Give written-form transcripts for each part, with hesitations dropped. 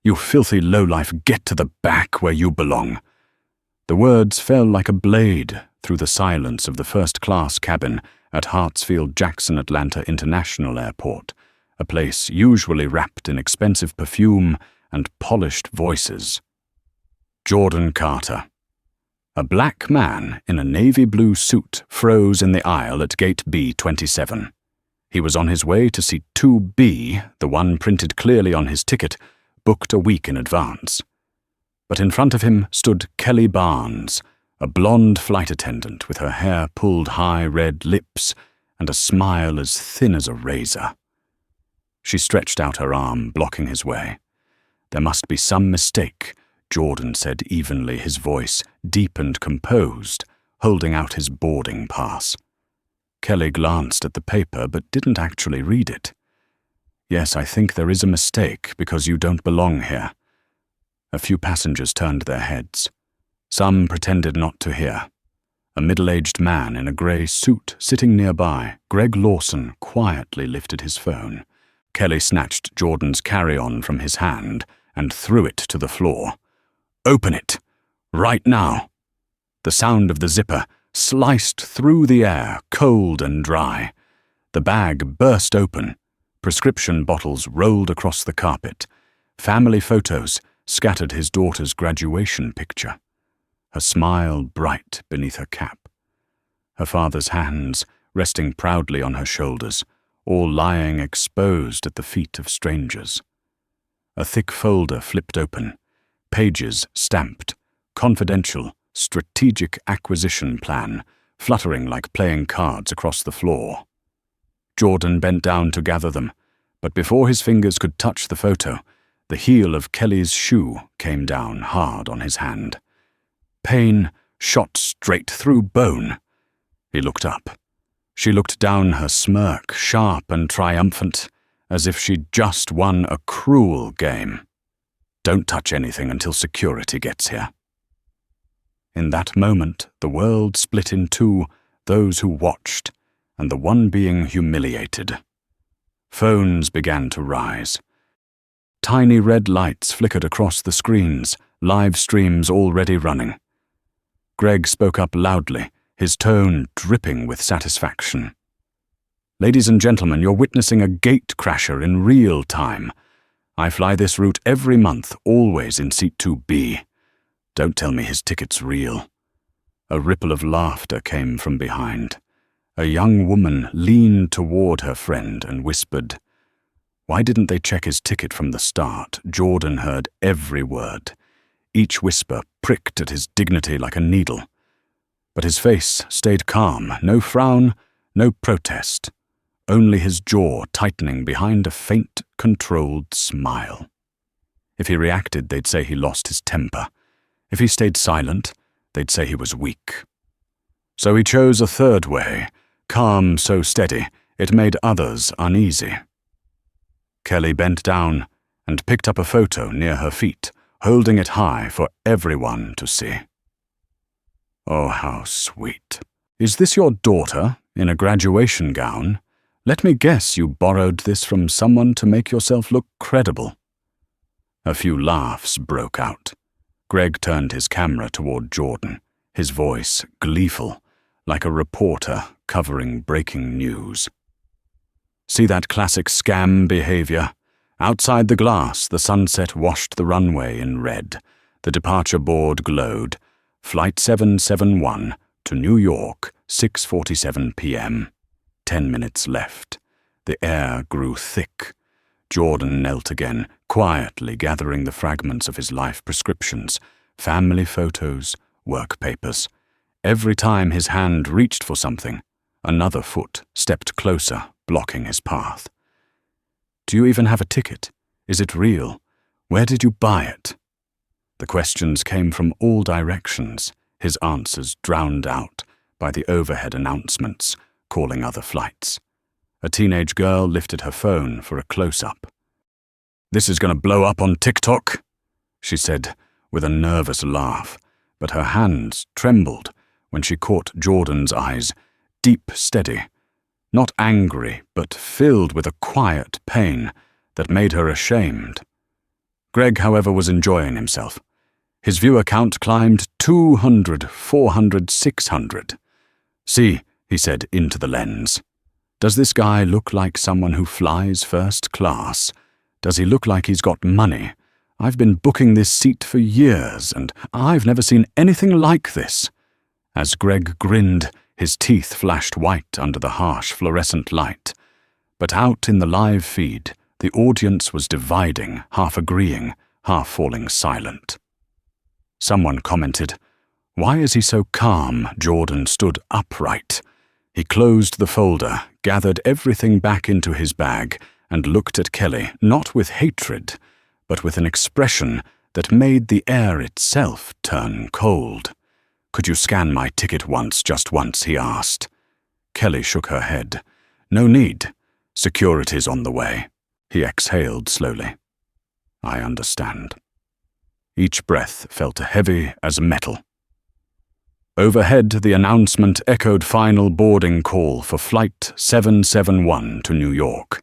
"You filthy lowlife, get to the back where you belong." The words fell like a blade through the silence of the first-class cabin at Hartsfield-Jackson Atlanta International Airport, a place usually wrapped in expensive perfume and polished voices. Jordan Carter. A black man in a navy blue suit froze in the aisle at gate B27. He was on his way to seat 2B, the one printed clearly on his ticket, booked a week in advance. But in front of him stood Kelly Barnes, a blonde flight attendant with her hair pulled high red lips and a smile as thin as a razor. She stretched out her arm, blocking his way. "There must be some mistake," Jordan said evenly, his voice deep and composed, holding out his boarding pass. Kelly glanced at the paper but didn't actually read it. "Yes, I think there is a mistake because you don't belong here." A few passengers turned their heads. Some pretended not to hear. A middle-aged man in a grey suit sitting nearby, Greg Lawson, quietly lifted his phone. Kelly snatched Jordan's carry-on from his hand and threw it to the floor. "Open it! Right now!" The sound of the zipper sliced through the air, cold and dry. The bag burst open. Prescription bottles rolled across the carpet. Family photos scattered his daughter's graduation picture, her smile bright beneath her cap. Her father's hands resting proudly on her shoulders, all lying exposed at the feet of strangers. A thick folder flipped open, pages stamped, confidential, strategic acquisition plan, fluttering like playing cards across the floor. Jordan bent down to gather them, but before his fingers could touch the photo, the heel of Kelly's shoe came down hard on his hand. Pain shot straight through bone. He looked up. She looked down, her smirk sharp and triumphant, as if she'd just won a cruel game. "Don't touch anything until security gets here." In that moment, the world split in two, those who watched, and the one being humiliated. Phones began to rise. Tiny red lights flickered across the screens, live streams already running. Greg spoke up loudly, his tone dripping with satisfaction. "Ladies and gentlemen, you're witnessing a gate crasher in real time. I fly this route every month, always in seat 2B. Don't tell me his ticket's real." A ripple of laughter came from behind. A young woman leaned toward her friend and whispered. Why didn't they check his ticket from the start? Jordan heard every word. Each whisper pricked at his dignity like a needle. But his face stayed calm, no frown, no protest. Only his jaw tightening behind a faint, controlled smile. If he reacted, they'd say he lost his temper. If he stayed silent, they'd say he was weak. So he chose a third way, calm so steady, it made others uneasy. Kelly bent down and picked up a photo near her feet, holding it high for everyone to see. "Oh, how sweet. Is this your daughter, in a graduation gown? Let me guess you borrowed this from someone to make yourself look credible." A few laughs broke out. Greg turned his camera toward Jordan, his voice gleeful, like a reporter covering breaking news. "See that classic scam behavior? Outside the glass, the sunset washed the runway in red. The departure board glowed. Flight 771 to New York, 6:47 p.m. 10 minutes left. The air grew thick. Jordan knelt again, quietly gathering the fragments of his life prescriptions, family photos, work papers. Every time his hand reached for something, another foot stepped closer, blocking his path. "Do you even have a ticket? Is it real? Where did you buy it?" The questions came from all directions, his answers drowned out by the overhead announcements calling other flights. A teenage girl lifted her phone for a close-up. "This is going to blow up on TikTok," she said with a nervous laugh, but her hands trembled when she caught Jordan's eyes, deep, steady, not angry, but filled with a quiet pain that made her ashamed. Greg, however, was enjoying himself. His viewer count climbed 200, 400, 600. "See," he said into the lens. "Does this guy look like someone who flies first class? Does he look like he's got money? I've been booking this seat for years, and I've never seen anything like this." As Greg grinned, his teeth flashed white under the harsh fluorescent light. But out in the live feed, the audience was dividing, half agreeing, half falling silent. Someone commented, "Why is he so calm?" Jordan stood upright. He closed the folder, gathered everything back into his bag, and looked at Kelly, not with hatred, but with an expression that made the air itself turn cold. "Could you scan my ticket once, just once?" he asked. Kelly shook her head. "No need. Security's on the way." He exhaled slowly. "I understand." Each breath felt heavy as metal. Overhead, the announcement echoed final boarding call for Flight 771 to New York.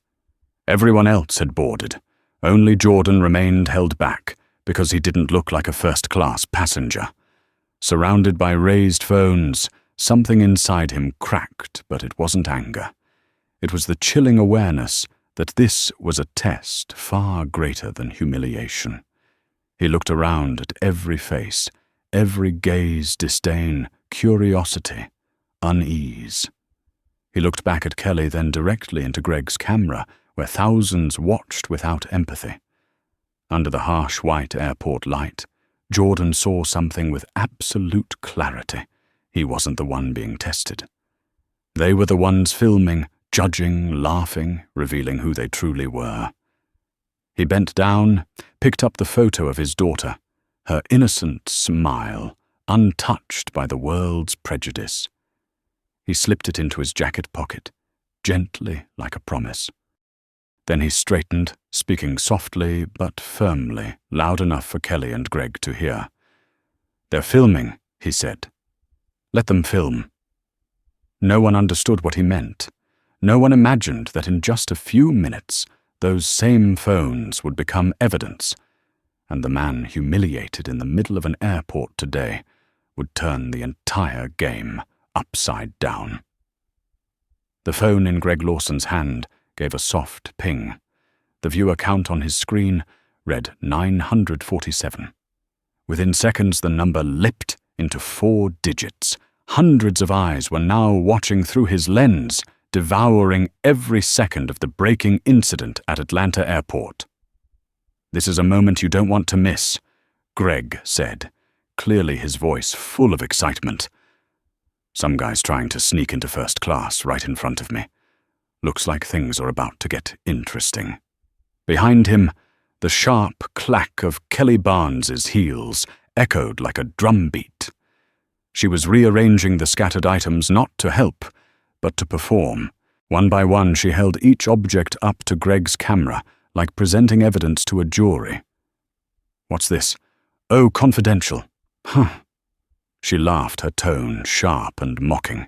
Everyone else had boarded. Only Jordan remained held back because he didn't look like a first-class passenger. Surrounded by raised phones, something inside him cracked, but it wasn't anger. It was the chilling awareness that this was a test far greater than humiliation. He looked around at every face, every gaze, disdain, curiosity, unease. He looked back at Kelly, then directly into Greg's camera, where thousands watched without empathy. Under the harsh white airport light, Jordan saw something with absolute clarity. He wasn't the one being tested. They were the ones filming, judging, laughing, revealing who they truly were. He bent down, picked up the photo of his daughter, her innocent smile, untouched by the world's prejudice. He slipped it into his jacket pocket, gently like a promise. Then he straightened, speaking softly but firmly, loud enough for Kelly and Greg to hear. "They're filming," he said. "Let them film." No one understood what he meant. No one imagined that in just a few minutes, those same phones would become evidence, and the man humiliated in the middle of an airport today would turn the entire game upside down. The phone in Greg Lawson's hand gave a soft ping. The viewer count on his screen read 947. Within seconds, the number leapt into 4 digits. Hundreds of eyes were now watching through his lens, devouring every second of the breaking incident at Atlanta Airport. "This is a moment you don't want to miss," Greg said, clearly his voice full of excitement. "Some guy's trying to sneak into first class right in front of me. Looks like things are about to get interesting." Behind him, the sharp clack of Kelly Barnes's heels echoed like a drumbeat. She was rearranging the scattered items not to help, but to perform. One by one, she held each object up to Greg's camera, like presenting evidence to a jury. "What's this? Oh, confidential. Huh." She laughed, her tone sharp and mocking.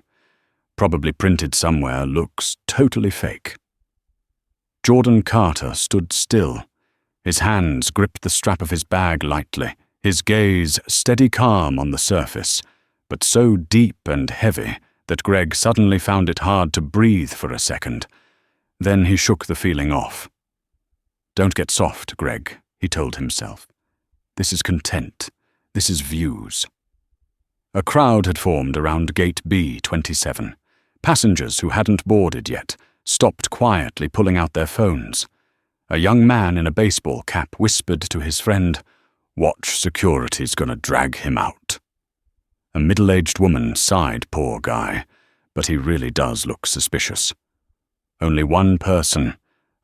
"Probably printed somewhere, looks totally fake." Jordan Carter stood still. His hands gripped the strap of his bag lightly, his gaze steady calm on the surface, but so deep and heavy that Greg suddenly found it hard to breathe for a second. Then he shook the feeling off. "Don't get soft, Greg," he told himself. "This is content. This is views." A crowd had formed around Gate B-27. Passengers who hadn't boarded yet stopped quietly, pulling out their phones. A young man in a baseball cap whispered to his friend, "Watch, security's gonna drag him out." A middle-aged woman sighed, "Poor guy, but he really does look suspicious." Only one person,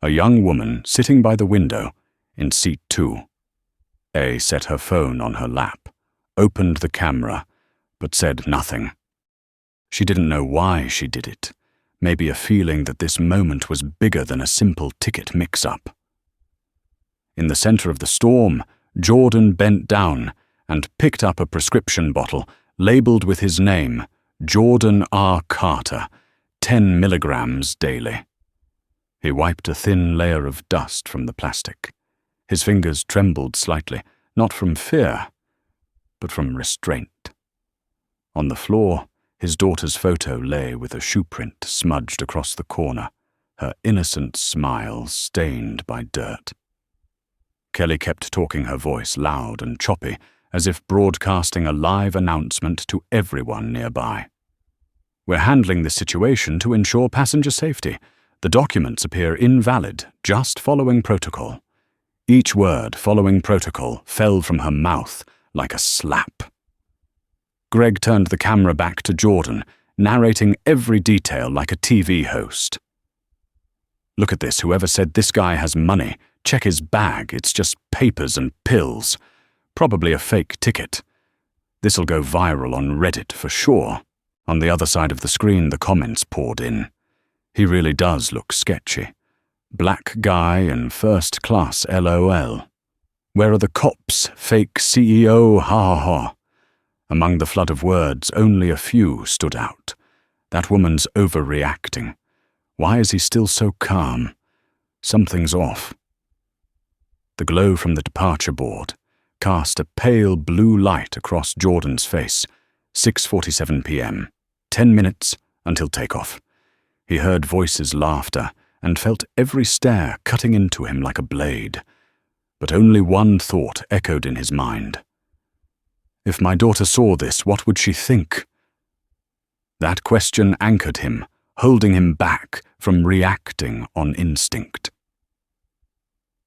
a young woman sitting by the window in seat 2. A set her phone on her lap, opened the camera, but said nothing. She didn't know why she did it. Maybe a feeling that this moment was bigger than a simple ticket mix-up. In the center of the storm, Jordan bent down and picked up a prescription bottle labeled with his name, Jordan R. Carter, 10 milligrams daily. He wiped a thin layer of dust from the plastic. His fingers trembled slightly, not from fear, but from restraint. On the floor, his daughter's photo lay with a shoe print smudged across the corner, her innocent smile stained by dirt. Kelly kept talking, her voice loud and choppy, as if broadcasting a live announcement to everyone nearby. "We're handling this situation to ensure passenger safety. The documents appear invalid, just following protocol." Each word, "following protocol," fell from her mouth like a slap. Greg turned the camera back to Jordan, narrating every detail like a TV host. "Look at this, whoever said this guy has money. Check his bag, it's just papers and pills. Probably a fake ticket. This'll go viral on Reddit for sure." On the other side of the screen, the comments poured in. "He really does look sketchy. Black guy in first class, LOL. Where are the cops? Fake CEO, ha ha ha." Among the flood of words, only a few stood out. "That woman's overreacting. Why is he still so calm? Something's off." The glow from the departure board cast a pale blue light across Jordan's face. 6:47 p.m. 10 minutes until takeoff. He heard voices' laughter and felt every stare cutting into him like a blade. But only one thought echoed in his mind. If my daughter saw this, what would she think? That question anchored him, holding him back from reacting on instinct.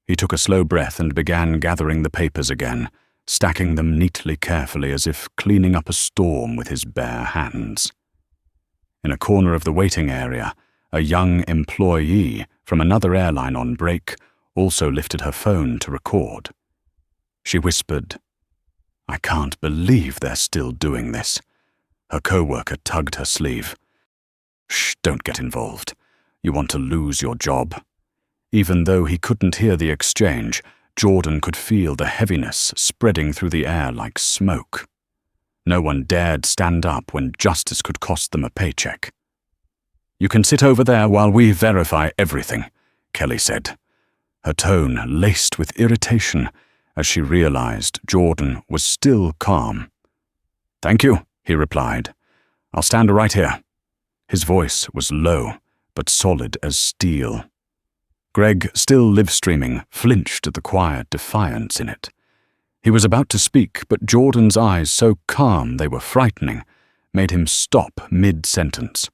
He took a slow breath and began gathering the papers again, stacking them neatly, carefully, as if cleaning up a storm with his bare hands. In a corner of the waiting area, a young employee from another airline on break also lifted her phone to record. She whispered, "I can't believe they're still doing this." Her co-worker tugged her sleeve. "Shh, don't get involved. You want to lose your job." Even though he couldn't hear the exchange, Jordan could feel the heaviness spreading through the air like smoke. No one dared stand up when justice could cost them a paycheck. "You can sit over there while we verify everything," Kelly said, her tone laced with irritation as she realized Jordan was still calm. "Thank you," he replied. "I'll stand right here." His voice was low, but solid as steel. Greg, still live-streaming, flinched at the quiet defiance in it. He was about to speak, but Jordan's eyes, so calm they were frightening, made him stop mid-sentence.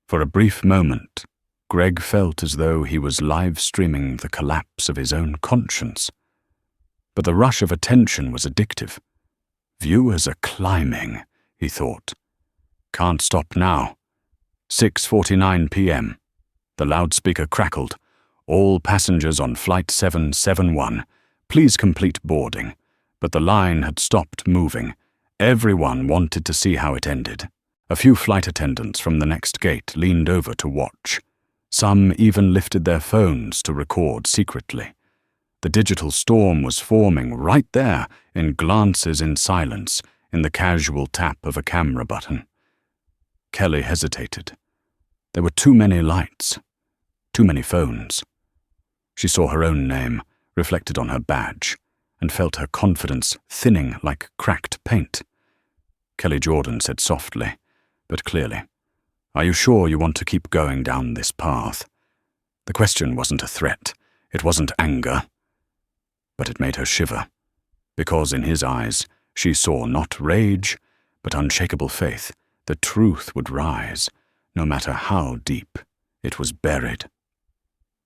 For a brief moment, Greg felt as though he was live-streaming the collapse of his own conscience. But the rush of attention was addictive. "Viewers are climbing," he thought. "Can't stop now." 6:49 p.m. The loudspeaker crackled. "All passengers on Flight 771, please complete boarding." But the line had stopped moving. Everyone wanted to see how it ended. A few flight attendants from the next gate leaned over to watch. Some even lifted their phones to record secretly. The digital storm was forming right there, in glances in silence, in the casual tap of a camera button. Kelly hesitated. There were too many lights, too many phones. She saw her own name reflected on her badge and felt her confidence thinning like cracked paint. Kelly Jordan said softly, but clearly, "Are you sure you want to keep going down this path?" The question wasn't a threat. It wasn't anger. But it made her shiver, because in his eyes she saw not rage, but unshakable faith that truth would rise, no matter how deep it was buried.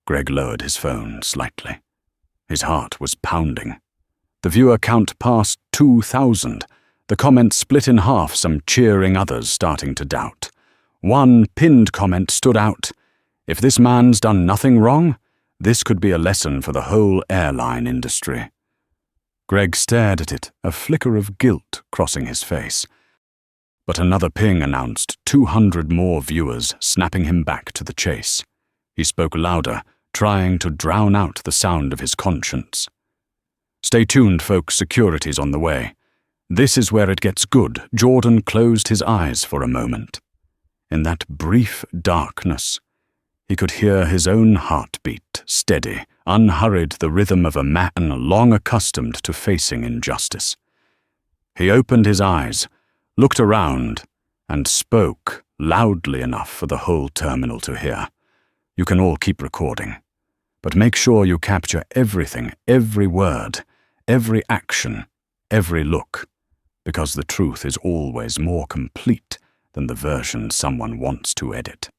Greg lowered his phone slightly. His heart was pounding. The viewer count passed 2,000. The comments split in half, some cheering, others starting to doubt. One pinned comment stood out. "If this man's done nothing wrong, this could be a lesson for the whole airline industry." Greg stared at it, a flicker of guilt crossing his face. But another ping announced 200 more viewers, snapping him back to the chase. He spoke louder, trying to drown out the sound of his conscience. "Stay tuned, folks, security's on the way." This is where it gets good. Jordan closed his eyes for a moment. In that brief darkness, he could hear his own heartbeat, steady, unhurried, the rhythm of a man long accustomed to facing injustice. He opened his eyes, looked around, and spoke loudly enough for the whole terminal to hear. "You can all keep recording, but make sure you capture everything, every word, every action, every look, because the truth is always more complete than the version someone wants to edit."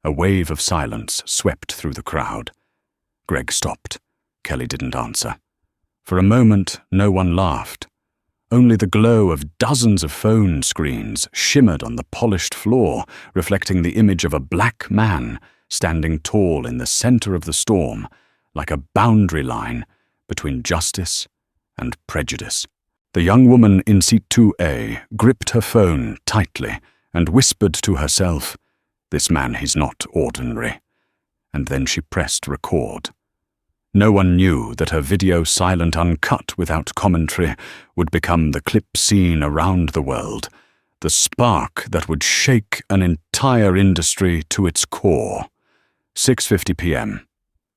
A wave of silence swept through the crowd. Greg stopped. Kelly didn't answer. For a moment, no one laughed. Only the glow of dozens of phone screens shimmered on the polished floor, reflecting the image of a black man standing tall in the center of the storm, like a boundary line between justice and prejudice. The young woman in seat 2A gripped her phone tightly and whispered to herself, "This man, he's not ordinary." And then she pressed record. No one knew that her video, silent, uncut, without commentary, would become the clip seen around the world, the spark that would shake an entire industry to its core. 6:50 p.m.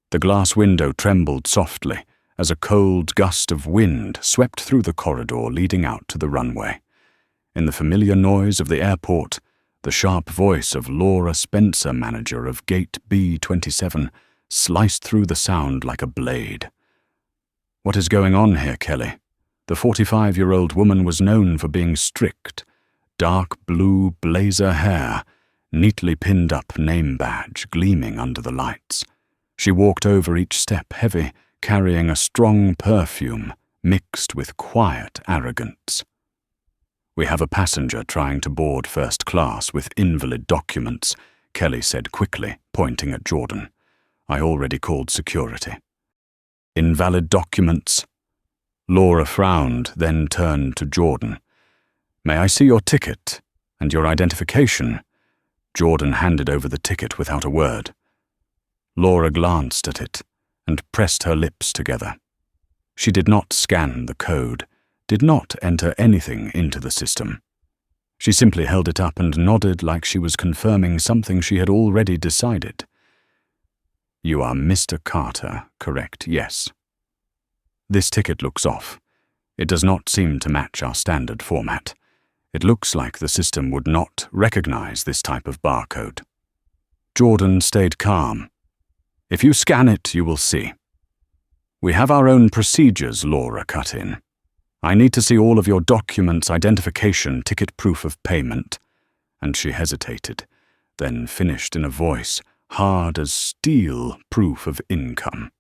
The glass window trembled softly as a cold gust of wind swept through the corridor leading out to the runway. In the familiar noise of the airport, the sharp voice of Laura Spencer, manager of Gate B27, sliced through the sound like a blade. "What is going on here, Kelly?" The 45-year-old woman was known for being strict. Dark blue blazer hair, neatly pinned up name badge gleaming under the lights. She walked over each step heavy, carrying a strong perfume mixed with quiet arrogance. "We have a passenger trying to board first class with invalid documents," Kelly said quickly, pointing at Jordan. "I already called security." "Invalid documents?" Laura frowned, then turned to Jordan. "May I see your ticket and your identification?" Jordan handed over the ticket without a word. Laura glanced at it and pressed her lips together. She did not scan the code, did not enter anything into the system. She simply held it up and nodded like she was confirming something she had already decided. "You are Mr. Carter, correct? Yes." "This ticket looks off. It does not seem to match our standard format. It looks like the system would not recognize this type of barcode." Jordan stayed calm. "If you scan it, you will see." "We have our own procedures," Laura cut in. "I need to see all of your documents, identification, ticket, proof of payment." And she hesitated, then finished in a voice hard as steel, "proof of income."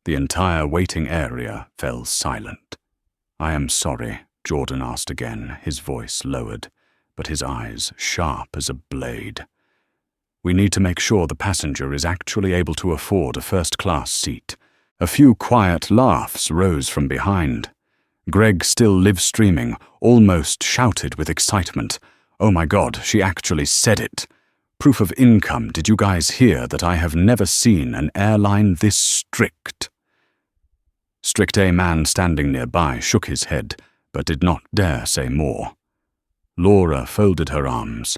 The entire waiting area fell silent. "I am sorry," Jordan asked again, his voice lowered, but his eyes sharp as a blade. "We need to make sure the passenger is actually able to afford a first-class seat." A few quiet laughs rose from behind. Greg, still live-streaming, almost shouted with excitement, "Oh my God, she actually said it! Proof of income, did you guys hear that? I have never seen an airline this strict." Strict A man standing nearby shook his head, but did not dare say more. Laura folded her arms.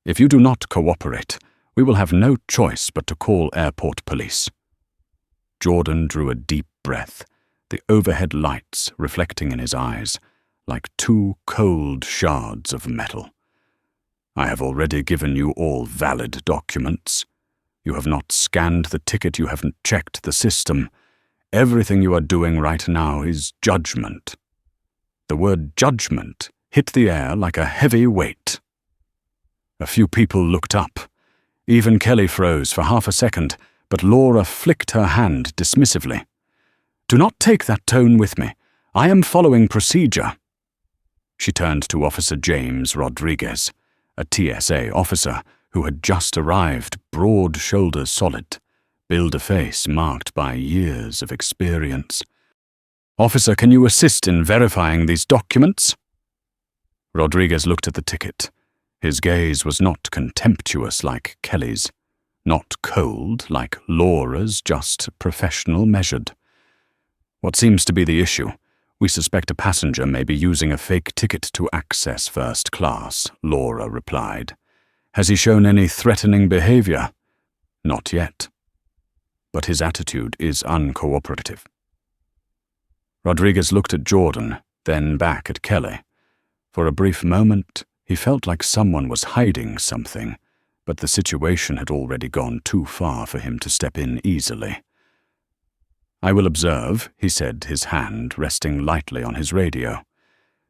"If you do not cooperate, we will have no choice but to call airport police." Jordan drew a deep breath, the overhead lights reflecting in his eyes like two cold shards of metal. "I have already given you all valid documents. You have not scanned the ticket, you haven't checked the system. Everything you are doing right now is judgment." The word judgment hit the air like a heavy weight. A few people looked up. Even Kelly froze for half a second, but Laura flicked her hand dismissively. "Do not take that tone with me. I am following procedure." She turned to Officer James Rodriguez, a TSA officer who had just arrived, broad shoulders solid, build a face marked by years of experience. "Officer, can you assist in verifying these documents?" Rodriguez looked at the ticket. His gaze was not contemptuous like Kelly's, not cold like Laura's, just professional, measured. "What seems to be the issue? We suspect a passenger may be using a fake ticket to access first class," Laura replied. "Has he shown any threatening behavior?" "Not yet." but his attitude is uncooperative. Rodriguez looked at Jordan, then back at Kelly. For a brief moment, he felt like someone was hiding something, but the situation had already gone too far for him to step in easily. "I will observe," he said, his hand resting lightly on his radio.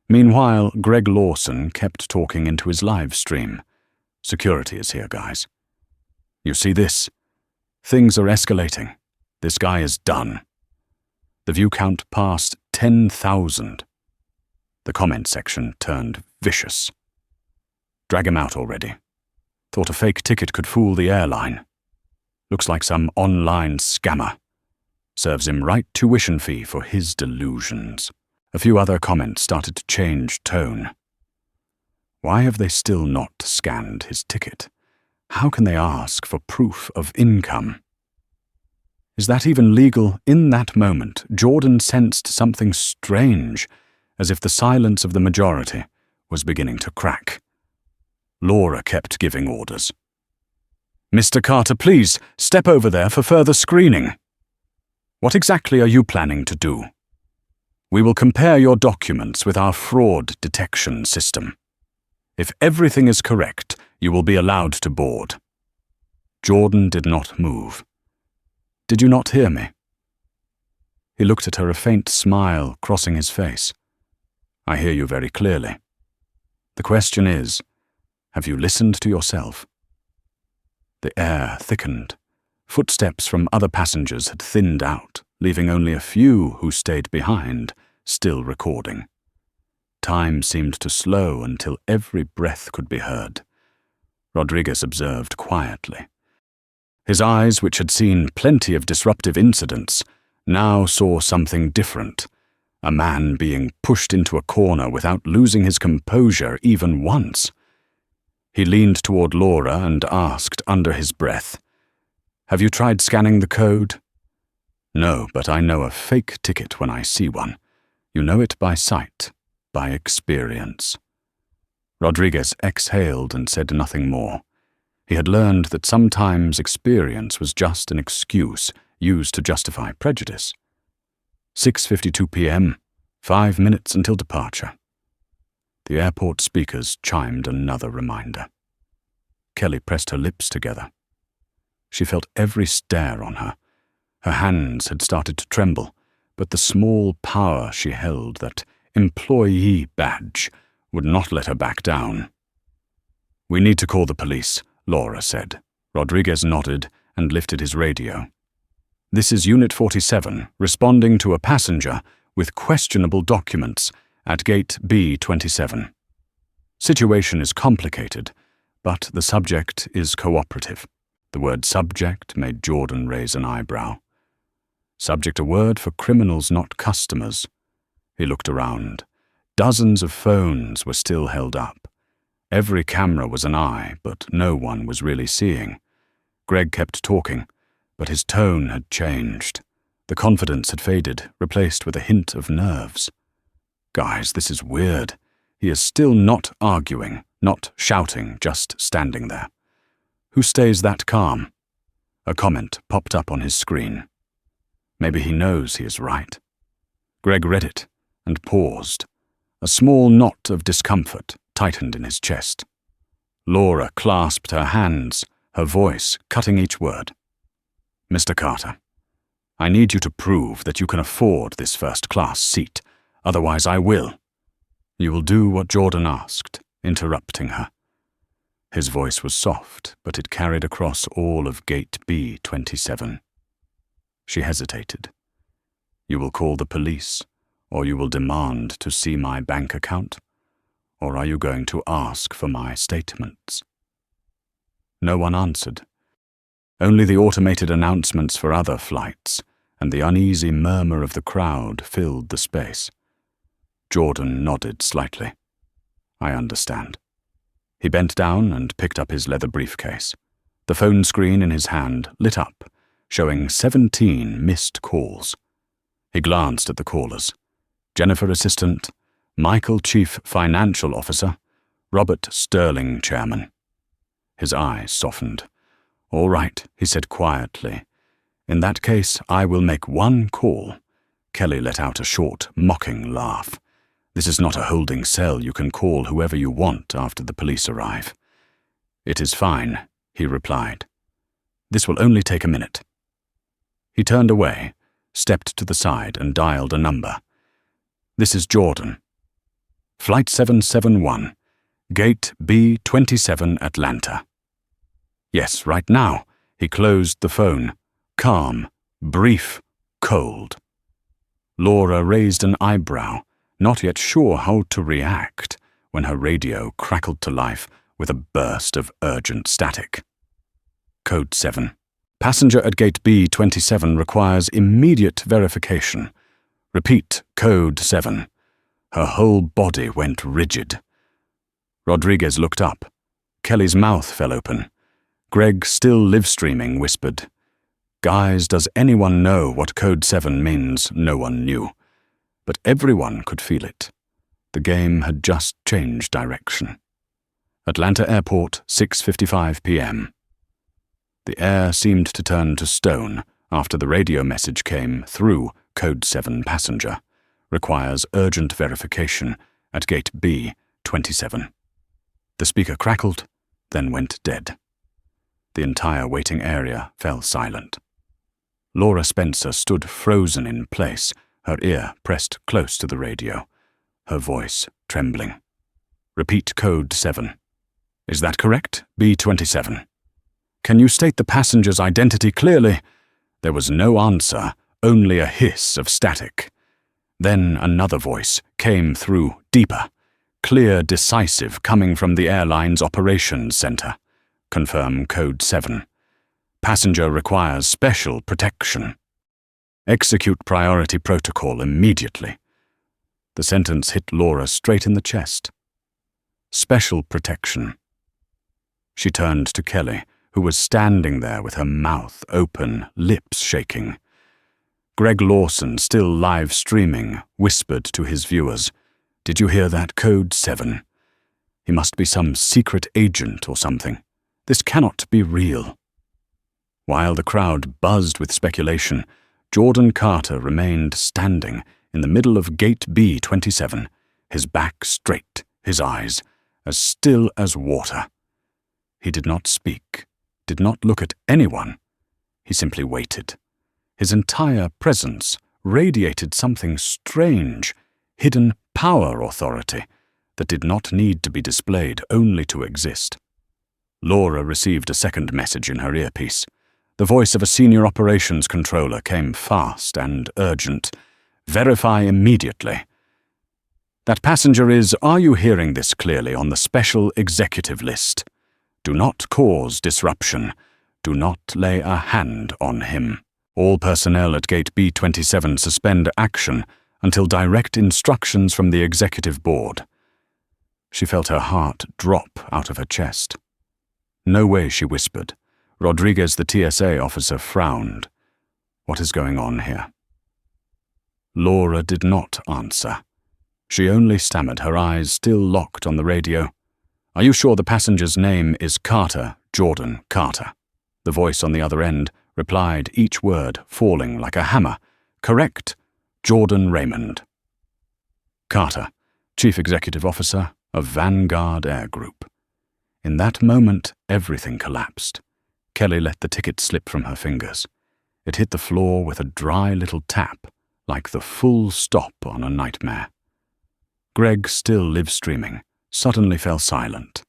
Meanwhile, Greg Lawson kept talking into his live stream. "Security is here, guys. You see this? Things are escalating. This guy is done." The view count passed 10,000. The comment section turned vicious. "Drag him out already. Thought a fake ticket could fool the airline. Looks like some online scammer. Serves him right tuition fee for his delusions." A few other comments started to change tone. Why have they still not scanned his ticket? How can they ask for proof of income? Is that even legal? In that moment, Jordan sensed something strange, as if the silence of the majority was beginning to crack. Laura kept giving orders. "Mr. Carter, please, step over there for further screening. What exactly are you planning to do? We will compare your documents with our fraud detection system. If everything is correct, you will be allowed to board." Jordan did not move. "Did you not hear me?" He looked at her, a faint smile crossing his face. "I hear you very clearly. The question is, have you listened to yourself?" The air thickened. Footsteps from other passengers had thinned out, leaving only a few who stayed behind, still recording. Time seemed to slow until every breath could be heard. Rodriguez observed quietly. His eyes, which had seen plenty of disruptive incidents, now saw something different. A man being pushed into a corner without losing his composure even once. He leaned toward Laura and asked under his breath, "Have you tried scanning the code?" "No, but I know a fake ticket when I see one. You know it by sight, by experience." Rodriguez exhaled and said nothing more. He had learned that sometimes experience was just an excuse used to justify prejudice. 6:52 p.m., 5 minutes until departure. The airport speakers chimed another reminder. Kelly pressed her lips together. She felt every stare on her. Her hands had started to tremble, but the small power she held, that employee badge, would not let her back down. "We need to call the police," Laura said. Rodriguez nodded and lifted his radio. "This is Unit 47, responding to a passenger with questionable documents at gate B27. Situation is complicated, but the subject is cooperative." The word subject made Jordan raise an eyebrow. Subject, a word for criminals, not customers. He looked around. Dozens of phones were still held up. Every camera was an eye, but no one was really seeing. Greg kept talking, but his tone had changed. The confidence had faded, replaced with a hint of nerves. "Guys, this is weird." He is still not arguing, not shouting, just standing there. "Who stays that calm?" A comment popped up on his screen. Maybe he knows he is right. Greg read it and paused. A small knot of discomfort tightened in his chest. Laura clasped her hands, her voice cutting each word. "Mr. Carter, I need you to prove that you can afford this first-class seat. Otherwise I will." "You will do what Jordan asked," interrupting her. His voice was soft, but it carried across all of gate B27. She hesitated. "You will call the police, or you will demand to see my bank account? Or are you going to ask for my statements?" No one answered. Only the automated announcements for other flights and the uneasy murmur of the crowd filled the space. Jordan nodded slightly. "I understand." He bent down and picked up his leather briefcase. The phone screen in his hand lit up, showing 17 missed calls. He glanced at the callers. Jennifer Assistant, Michael Chief Financial Officer, Robert Sterling Chairman. His eyes softened. "All right," he said quietly. In that case, I will make one call. Kelly let out a short, mocking laugh. This is not a holding cell. You can call whoever you want after the police arrive. It is fine, he replied. This will only take a minute. He turned away, stepped to the side and dialed a number. This is Jordan. Flight 771, Gate B27 Atlanta. Yes, right now. He closed the phone. Calm, brief, cold. Laura raised an eyebrow, not yet sure how to react, when her radio crackled to life with a burst of urgent static. Code 7. Passenger at Gate B27 requires immediate verification. Repeat Code 7. Her whole body went rigid. Rodriguez looked up. Kelly's mouth fell open. Greg, still live-streaming, whispered, "Guys, does anyone know what Code 7 means?" No one knew. But everyone could feel it. The game had just changed direction. Atlanta Airport, 6:55 p.m. The air seemed to turn to stone after the radio message came through. Code 7 passenger. Requires urgent verification at Gate B27. The speaker crackled, then went dead. The entire waiting area fell silent. Laura Spencer stood frozen in place, her ear pressed close to the radio, her voice trembling. Repeat Code 7. Is that correct, B27? Can you state the passenger's identity clearly? There was no answer, only a hiss of static. Then another voice came through, deeper, clear, decisive, coming from the airline's operations center. Confirm Code 7. Passenger requires special protection. Execute priority protocol immediately. The sentence hit Laura straight in the chest. Special protection. She turned to Kelly, who was standing there with her mouth open, lips shaking. Greg Lawson, still live streaming, whispered to his viewers, "Did you hear that? Code 7. He must be some secret agent or something. This cannot be real." While the crowd buzzed with speculation, Jordan Carter remained standing in the middle of Gate B27, his back straight, his eyes as still as water. He did not speak, did not look at anyone. He simply waited. His entire presence radiated something strange, hidden power authority that did not need to be displayed, only to exist. Laura received a second message in her earpiece. The voice of a senior operations controller came fast and urgent. "Verify immediately." "That passenger is, are you hearing this clearly, on the special executive list? Do not cause disruption. Do not lay a hand on him. All personnel at Gate B27 suspend action until direct instructions from the executive board." She felt her heart drop out of her chest. "No way," she whispered. Rodriguez, the TSA officer, frowned. "What is going on here?" Laura did not answer. She only stammered, her eyes still locked on the radio. "Are you sure the passenger's name is Carter, Jordan Carter?" The voice on the other end replied, each word falling like a hammer. "Correct, Jordan Raymond." Carter, Chief Executive Officer of Vanguard Air Group. In that moment, everything collapsed. Kelly let the ticket slip from her fingers. It hit the floor with a dry little tap, like the full stop on a nightmare. Greg, still live-streaming, suddenly fell silent.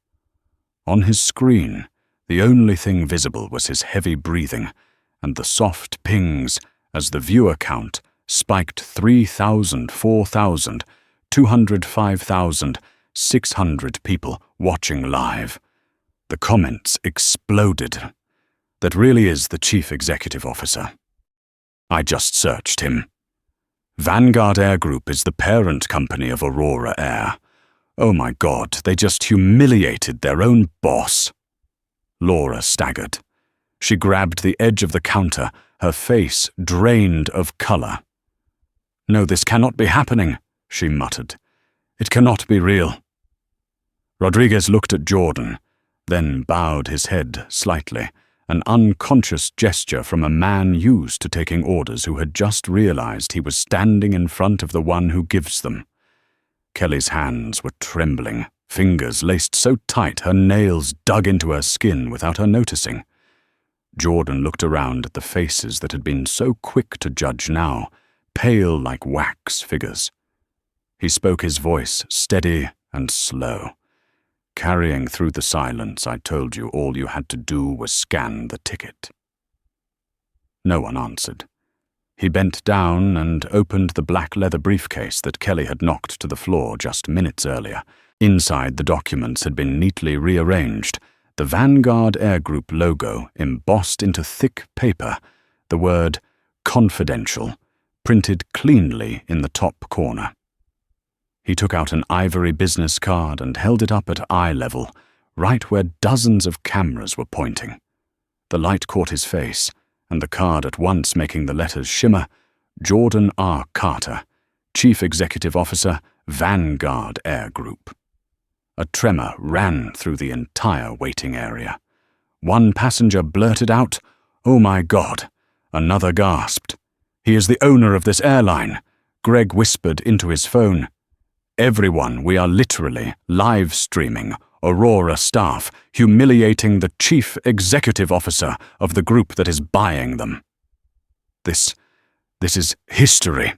On his screen, the only thing visible was his heavy breathing and the soft pings as the viewer count spiked 3,000, 4,000, 205,000, 600 people watching live. The comments exploded. "That really is the Chief Executive Officer. I just searched him. Vanguard Air Group is the parent company of Aurora Air. Oh my God, they just humiliated their own boss." Laura staggered. She grabbed the edge of the counter, her face drained of color. "No, this cannot be happening," she muttered. "It cannot be real." Rodriguez looked at Jordan, then bowed his head slightly an unconscious gesture from a man used to taking orders who had just realized he was standing in front of the one who gives them. Kelly's hands were trembling, fingers laced so tight her nails dug into her skin without her noticing. Jordan looked around at the faces that had been so quick to judge now, pale like wax figures. He spoke, his voice steady and slow. Carrying through the silence, I told you all you had to do was scan the ticket. No one answered. He bent down and opened the black leather briefcase that Kelly had knocked to the floor just minutes earlier. Inside, the documents had been neatly rearranged, the Vanguard Air Group logo embossed into thick paper, the word "confidential" printed cleanly in the top corner. He took out an ivory business card and held it up at eye level, right where dozens of cameras were pointing. The light caught his face, and the card at once making the letters shimmer: Jordan R. Carter, Chief Executive Officer, Vanguard Air Group. A tremor ran through the entire waiting area. One passenger blurted out, "Oh my God!" Another gasped. "He is the owner of this airline," Greg whispered into his phone. "Everyone, we are literally live streaming Aurora staff humiliating the Chief Executive Officer of the group that is buying them. This is history."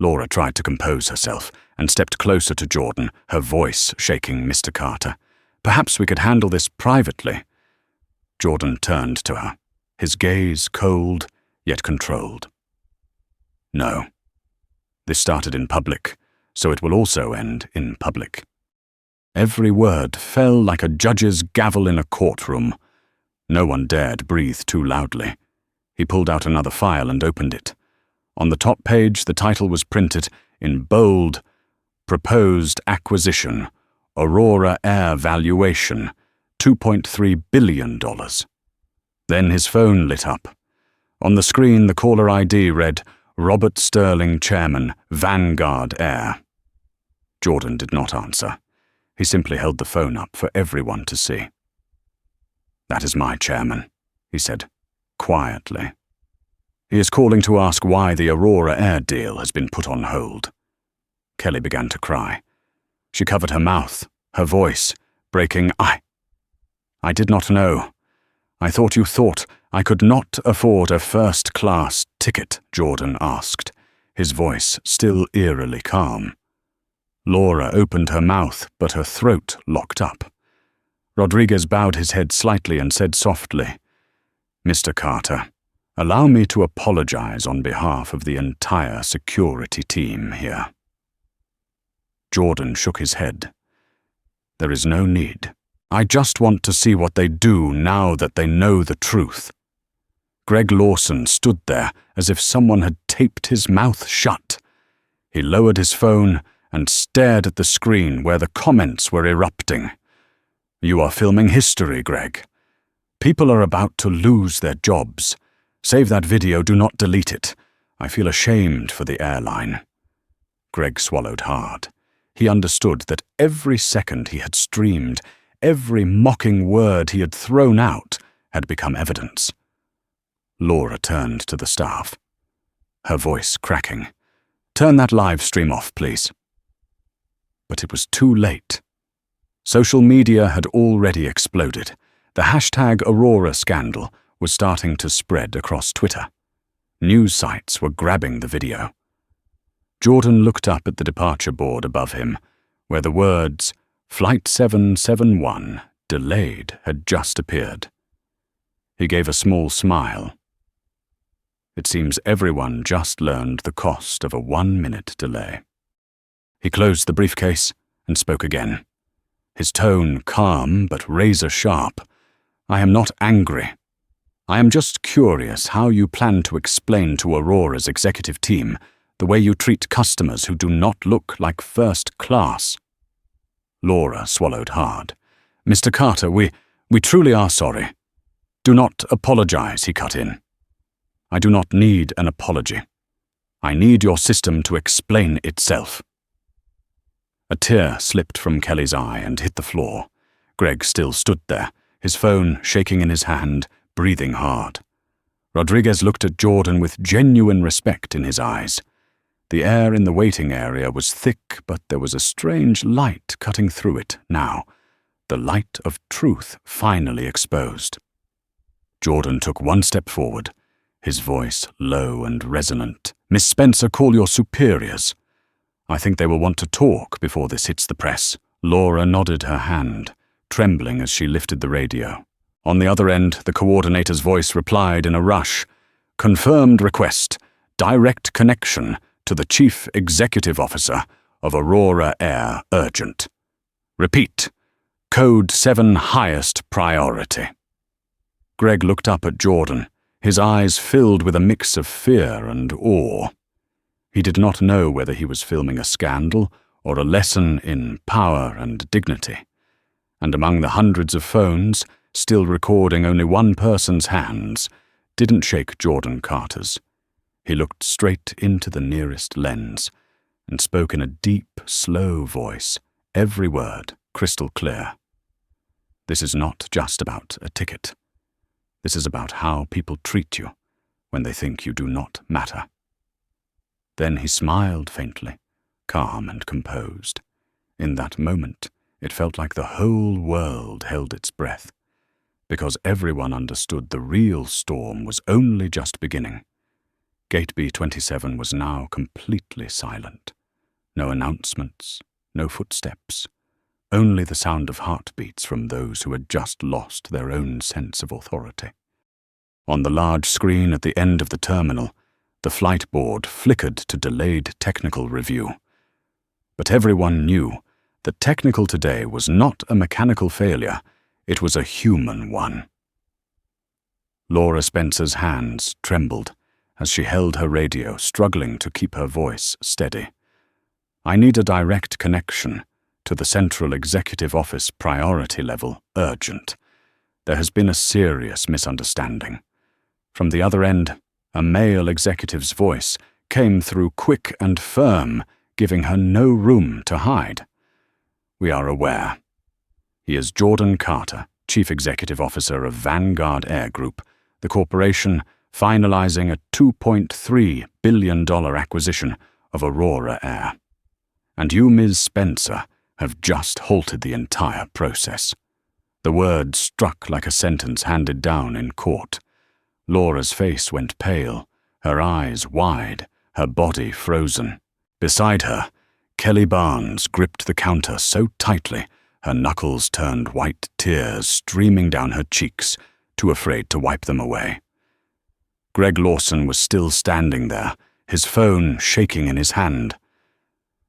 Laura tried to compose herself and stepped closer to Jordan, her voice shaking. "Mr. Carter, perhaps we could handle this privately." Jordan turned to her, his gaze cold yet controlled. "No. This started in public, so it will also end in public." Every word fell like a judge's gavel in a courtroom. No one dared breathe too loudly. He pulled out another file and opened it. On the top page, the title was printed in bold: "Proposed Acquisition, Aurora Air Valuation, $2.3 billion. Then his phone lit up. On the screen, the caller ID read, "Robert Sterling, Chairman, Vanguard Air." Jordan did not answer. He simply held the phone up for everyone to see. "That is my chairman," he said, quietly. "He is calling to ask why the Aurora Air deal has been put on hold." Kelly began to cry. She covered her mouth, her voice breaking. I did not know. I thought you thought I could not afford a first-class ticket," Jordan asked, his voice still eerily calm. Laura opened her mouth, but her throat locked up. Rodriguez bowed his head slightly and said softly, "Mr. Carter, allow me to apologize on behalf of the entire security team here." Jordan shook his head. "There is no need. I just want to see what they do now that they know the truth." Greg Lawson stood there as if someone had taped his mouth shut. He lowered his phone and stared at the screen where the comments were erupting. "You are filming history, Greg. People are about to lose their jobs. Save that video, do not delete it. I feel ashamed for the airline." Greg swallowed hard. He understood that every second he had streamed, every mocking word he had thrown out, had become evidence. Laura turned to the staff, her voice cracking. "Turn that live stream off, please." But it was too late. Social media had already exploded. The hashtag Aurora scandal was starting to spread across Twitter. News sites were grabbing the video. Jordan looked up at the departure board above him, where the words "Flight 771 delayed" had just appeared. He gave a small smile. It seems everyone just learned the cost of a 1-minute delay. He closed the briefcase and spoke again. His tone calm but razor-sharp. "I am not angry. I am just curious how you plan to explain to Aurora's executive team the way you treat customers who do not look like first class." Laura swallowed hard. "Mr. Carter, we truly are sorry." "Do not apologize," he cut in. "I do not need an apology. I need your system to explain itself." A tear slipped from Kelly's eye and hit the floor. Greg still stood there, his phone shaking in his hand, breathing hard. Rodriguez looked at Jordan with genuine respect in his eyes. The air in the waiting area was thick, but there was a strange light cutting through it now, the light of truth finally exposed. Jordan took one step forward, his voice low and resonant. "Miss Spencer, call your superiors. I think they will want to talk before this hits the press." Laura nodded her hand, trembling as she lifted the radio. On the other end, the coordinator's voice replied in a rush. "Confirmed request. Direct connection to the Chief Executive Officer of Aurora Air urgent. Repeat. Code 7 highest priority." Greg looked up at Jordan, his eyes filled with a mix of fear and awe. He did not know whether he was filming a scandal or a lesson in power and dignity. And among the hundreds of phones, still recording only one person's hands, didn't shake Jordan Carter's. He looked straight into the nearest lens and spoke in a deep, slow voice, every word crystal clear. "This is not just about a ticket. This is about how people treat you when they think you do not matter." Then he smiled faintly, calm and composed. In that moment, it felt like the whole world held its breath, because everyone understood the real storm was only just beginning. Gate B27 was now completely silent. No announcements, no footsteps, only the sound of heartbeats from those who had just lost their own sense of authority. On the large screen at the end of the terminal, the flight board flickered to delayed technical review. But everyone knew that technical today was not a mechanical failure, it was a human one. Laura Spencer's hands trembled as she held her radio, struggling to keep her voice steady. "I need a direct connection to the Central Executive Office priority level urgent. There has been a serious misunderstanding." From the other end, a male executive's voice came through quick and firm, giving her no room to hide. "We are aware. He is Jordan Carter, Chief Executive Officer of Vanguard Air Group, the corporation finalizing a $2.3 billion acquisition of Aurora Air. And you, Ms. Spencer, have just halted the entire process." The word struck like a sentence handed down in court. Laura's face went pale, her eyes wide, her body frozen. Beside her, Kelly Barnes gripped the counter so tightly her knuckles turned white, tears streaming down her cheeks, too afraid to wipe them away. Greg Lawson was still standing there, his phone shaking in his hand.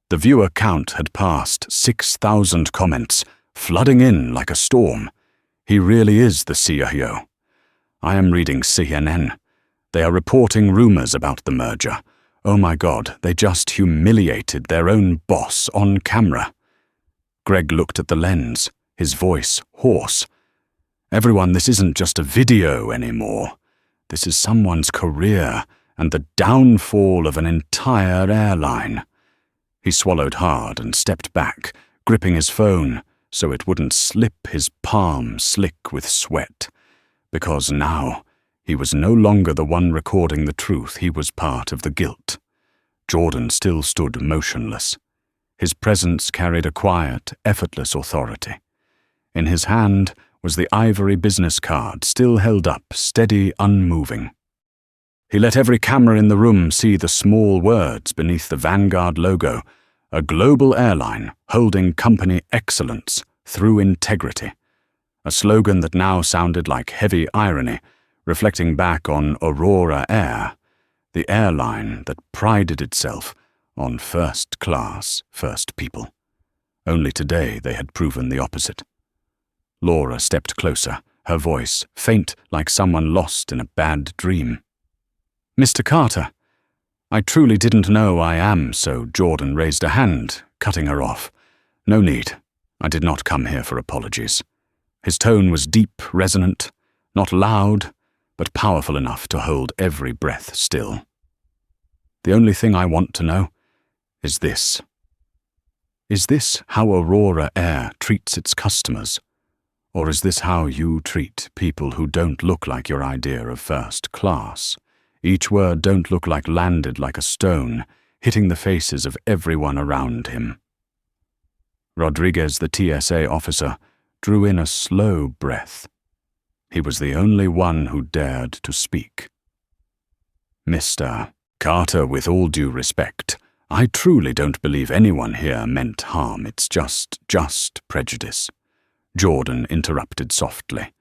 The viewer count had passed 6,000 comments, flooding in like a storm. "He really is the CEO. I am reading CNN. They are reporting rumors about the merger. Oh my God, they just humiliated their own boss on camera." Greg looked at the lens, his voice hoarse. "Everyone, this isn't just a video anymore. This is someone's career and the downfall of an entire airline." He swallowed hard and stepped back, gripping his phone so it wouldn't slip, his palm slick with sweat. Because now, he was no longer the one recording the truth, he was part of the guilt. Jordan still stood motionless. His presence carried a quiet, effortless authority. In his hand was the ivory business card, still held up, steady, unmoving. He let every camera in the room see the small words beneath the Vanguard logo, "A global airline holding company excellence through integrity." A slogan that now sounded like heavy irony, reflecting back on Aurora Air, the airline that prided itself on first class, first people. Only today they had proven the opposite. Laura stepped closer, her voice faint like someone lost in a bad dream. "Mr. Carter, I truly didn't know I am so." Jordan raised a hand, cutting her off. "No need. I did not come here for apologies." His tone was deep, resonant, not loud, but powerful enough to hold every breath still. "The only thing I want to know is this. Is this how Aurora Air treats its customers? Or is this how you treat people who don't look like your idea of first class? Each word don't look like landed like a stone, hitting the faces of everyone around him. Rodriguez, the TSA officer, drew in a slow breath. He was the only one who dared to speak. Mr. Carter, with all due respect, I truly don't believe anyone here meant harm. It's just prejudice. Jordan interrupted softly.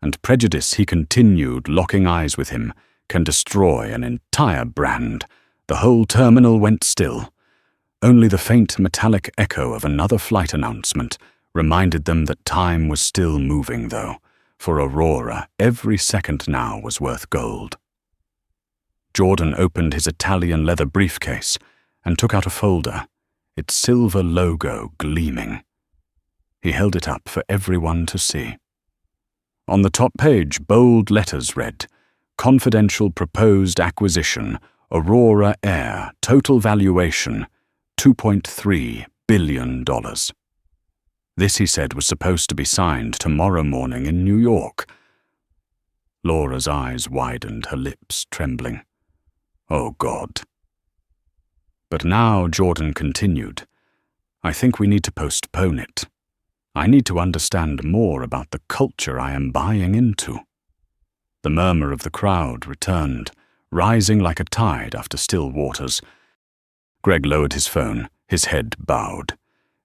And prejudice, he continued, locking eyes with him, can destroy an entire brand. The whole terminal went still. Only the faint metallic echo of another flight announcement reminded them that time was still moving, though. For Aurora, every second now was worth gold. Jordan opened his Italian leather briefcase and took out a folder, its silver logo gleaming. He held it up for everyone to see. On the top page, bold letters read, "Confidential proposed acquisition, Aurora Air, total valuation, $2.3 billion. This, he said, was supposed to be signed tomorrow morning in New York. Laura's eyes widened, her lips trembling. Oh, God. But now, Jordan continued, I think we need to postpone it. I need to understand more about the culture I am buying into. The murmur of the crowd returned, rising like a tide after still waters. Greg lowered his phone, his head bowed.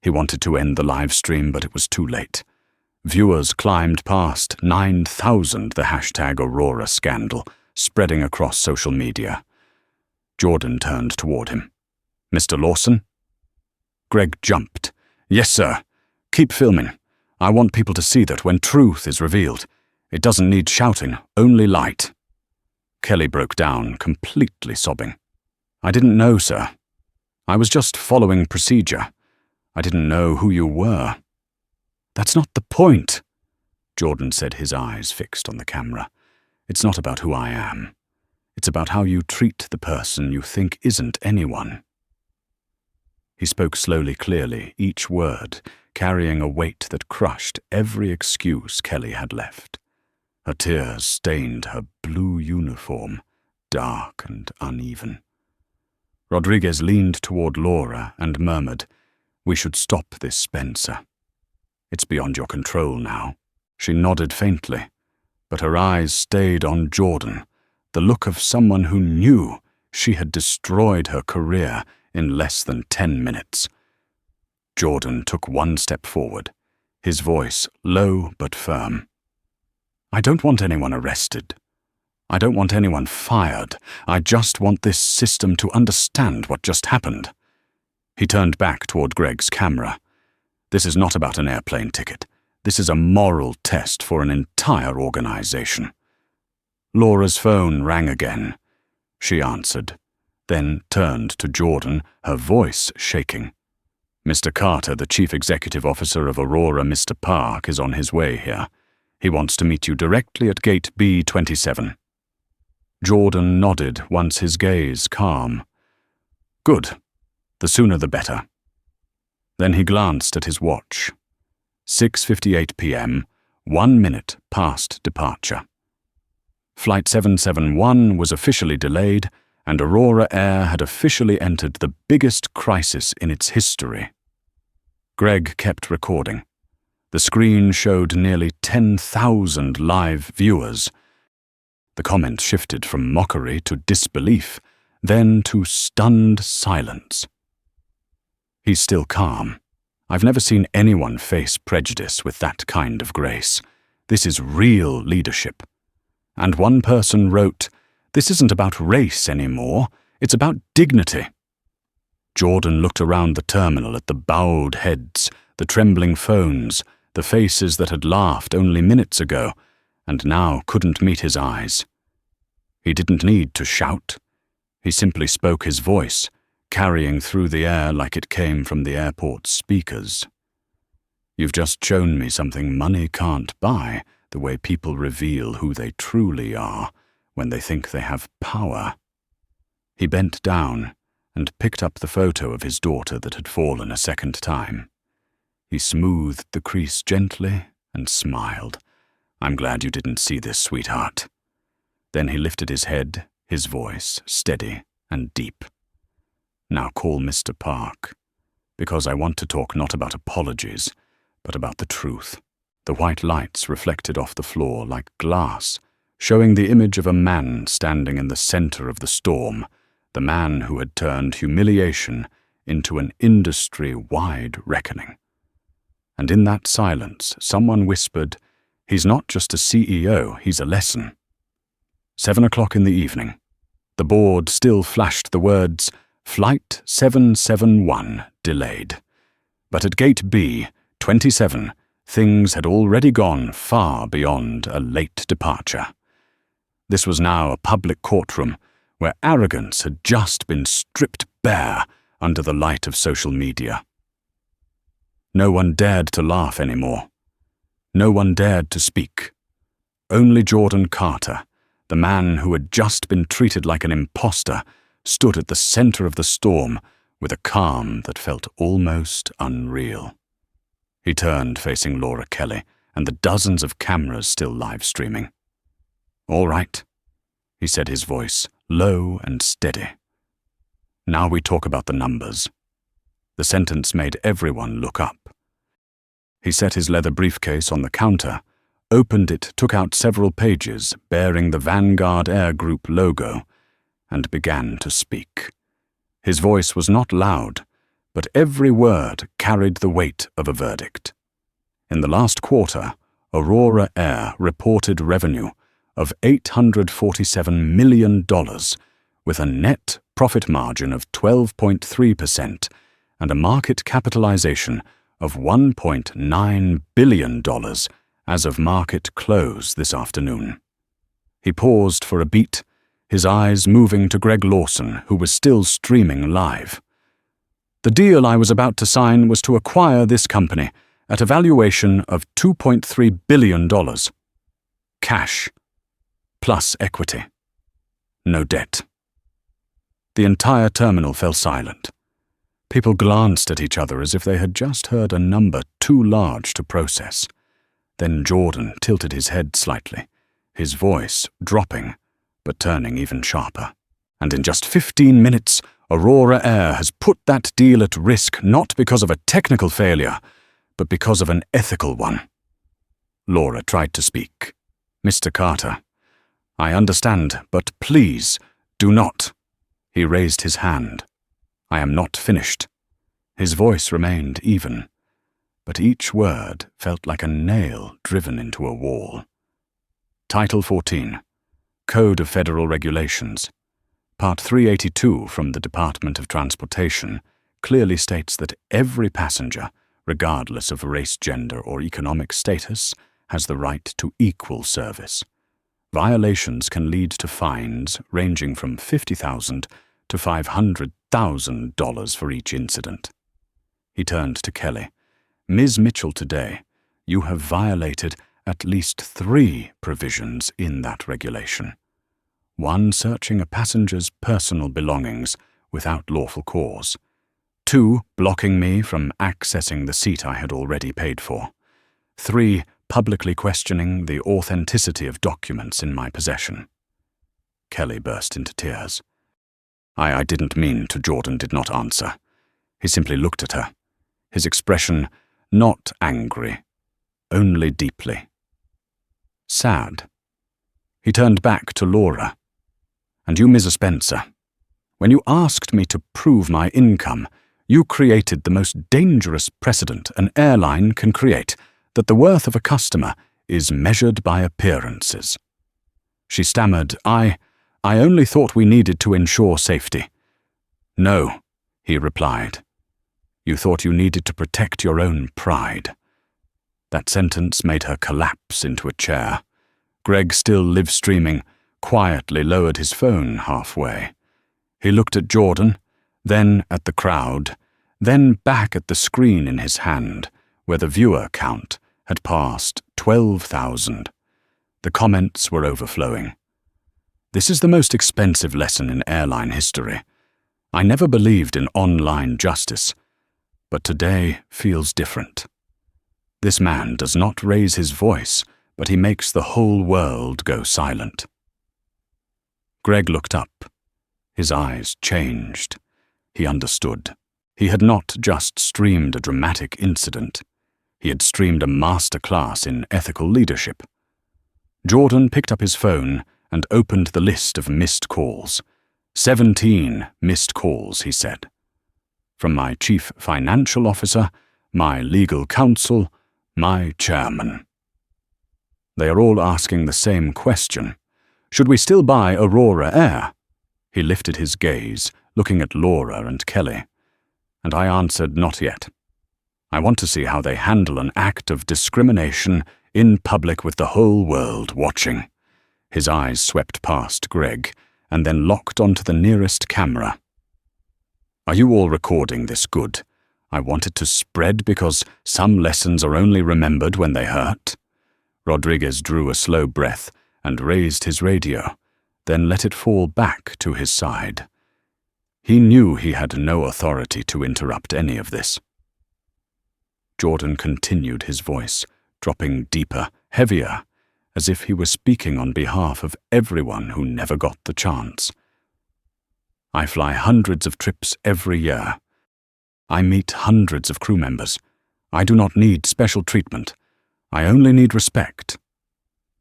He wanted to end the live stream, but it was too late. Viewers climbed past 9,000 the hashtag Aurora scandal, spreading across social media. Jordan turned toward him. Mr. Lawson? Greg jumped. Yes, sir. Keep filming. I want people to see that when truth is revealed, it doesn't need shouting, only light. Kelly broke down, completely sobbing. I didn't know, sir. I was just following procedure. I didn't know who you were. That's not the point, Jordan said, his eyes fixed on the camera. It's not about who I am. It's about how you treat the person you think isn't anyone. He spoke slowly, clearly, each word carrying a weight that crushed every excuse Kelly had left. Her tears stained her blue uniform, dark and uneven. Rodriguez leaned toward Laura and murmured, We should stop this, Spencer. It's beyond your control now. She nodded faintly, but her eyes stayed on Jordan, the look of someone who knew she had destroyed her career in less than 10 minutes. Jordan took one step forward, his voice low but firm. I don't want anyone arrested. I don't want anyone fired. I just want this system to understand what just happened. He turned back toward Greg's camera. This is not about an airplane ticket. This is a moral test for an entire organization. Laura's phone rang again. She answered, then turned to Jordan, her voice shaking. Mr. Carter, the Chief Executive Officer of Aurora, Mr. Park, is on his way here. He wants to meet you directly at gate B27. Jordan nodded, once his gaze calm. Good. The sooner the better. Then he glanced at his watch. 6:58 p.m., 1 minute past departure. Flight 771 was officially delayed, and Aurora Air had officially entered the biggest crisis in its history. Greg kept recording. The screen showed nearly 10,000 live viewers. The comments shifted from mockery to disbelief, then to stunned silence. He's still calm. I've never seen anyone face prejudice with that kind of grace. This is real leadership. And one person wrote, This isn't about race anymore, it's about dignity. Jordan looked around the terminal at the bowed heads, the trembling phones, the faces that had laughed only minutes ago, and now couldn't meet his eyes. He didn't need to shout. He simply spoke his voice, carrying through the air like it came from the airport's speakers. You've just shown me something money can't buy, the way people reveal who they truly are when they think they have power. He bent down and picked up the photo of his daughter that had fallen a second time. He smoothed the crease gently and smiled. "I'm glad you didn't see this, sweetheart." Then he lifted his head, his voice steady and deep. "Now call Mr. Park, because I want to talk not about apologies, but about the truth." The white lights reflected off the floor like glass, showing the image of a man standing in the center of the storm, the man who had turned humiliation into an industry-wide reckoning. And in that silence, someone whispered, "He's not just a CEO, he's a lesson." 7 o'clock in the evening. The board still flashed the words, "Flight 771 delayed." But at Gate B, 27, things had already gone far beyond a late departure. This was now a public courtroom where arrogance had just been stripped bare under the light of social media. No one dared to laugh anymore. No one dared to speak. Only Jordan Carter, the man who had just been treated like an imposter, stood at the center of the storm with a calm that felt almost unreal. He turned facing Laura Kelly and the dozens of cameras still live-streaming. "All right," he said, his voice low and steady. "Now we talk about the numbers." The sentence made everyone look up. He set his leather briefcase on the counter, opened it, took out several pages bearing the Vanguard Air Group logo, and began to speak. His voice was not loud, but every word carried the weight of a verdict. In the last quarter, Aurora Air reported revenue of $847 million, with a net profit margin of 12.3% and a market capitalization of $1.9 billion as of market close this afternoon. He paused for a beat, his eyes moving to Greg Lawson, who was still streaming live. "The deal I was about to sign was to acquire this company at a valuation of $2.3 billion. Cash, plus equity. No debt." The entire terminal fell silent. People glanced at each other as if they had just heard a number too large to process. Then Jordan tilted his head slightly, his voice dropping, but turning even sharper. "And in just 15 minutes, Aurora Air has put that deal at risk not because of a technical failure, but because of an ethical one." Laura tried to speak. "Mr. Carter, I understand, but please, do not." He raised his hand. "I am not finished." His voice remained even, but each word felt like a nail driven into a wall. Title 14, Code of Federal Regulations, Part 382 from the Department of Transportation, clearly states that every passenger, regardless of race, gender, or economic status, has the right to equal service. Violations can lead to fines ranging from $50,000 to $500,000 for each incident. He turned to Kelly. "Ms. Mitchell, today, you have violated at least 3 provisions in that regulation. 1, searching a passenger's personal belongings without lawful cause. 2, blocking me from accessing the seat I had already paid for. 3, publicly questioning the authenticity of documents in my possession." Kelly burst into tears. I didn't mean to." Jordan did not answer. He simply looked at her, his expression not angry, only deeply sad. He turned back to Laura. "And you, Mrs. Spencer, when you asked me to prove my income, you created the most dangerous precedent an airline can create, that the worth of a customer is measured by appearances." She stammered, I only thought we needed to ensure safety." "No," he replied. "You thought you needed to protect your own pride." That sentence made her collapse into a chair. Greg, still live-streaming, quietly lowered his phone halfway. He looked at Jordan, then at the crowd, then back at the screen in his hand, where the viewer count had passed 12,000. The comments were overflowing. "This is the most expensive lesson in airline history. I never believed in online justice, but today feels different." This man does not raise his voice, but he makes the whole world go silent. Greg looked up. His eyes changed. He understood. He had not just streamed a dramatic incident. He had streamed a master class in ethical leadership. Jordan picked up his phone and opened the list of missed calls. 17 missed calls, he said. From my chief financial officer, my legal counsel, my chairman. They are all asking the same question. Should we still buy Aurora Air? He lifted his gaze, looking at Laura and Kelly. And I answered, not yet. I want to see how they handle an act of discrimination in public with the whole world watching. His eyes swept past Greg and then locked onto the nearest camera. Are you all recording this good? I want it to spread because some lessons are only remembered when they hurt. Rodriguez drew a slow breath and raised his radio, then let it fall back to his side. He knew he had no authority to interrupt any of this. Jordan continued his voice, dropping deeper, heavier, as if he were speaking on behalf of everyone who never got the chance. I fly hundreds of trips every year. I meet hundreds of crew members. I do not need special treatment. I only need respect.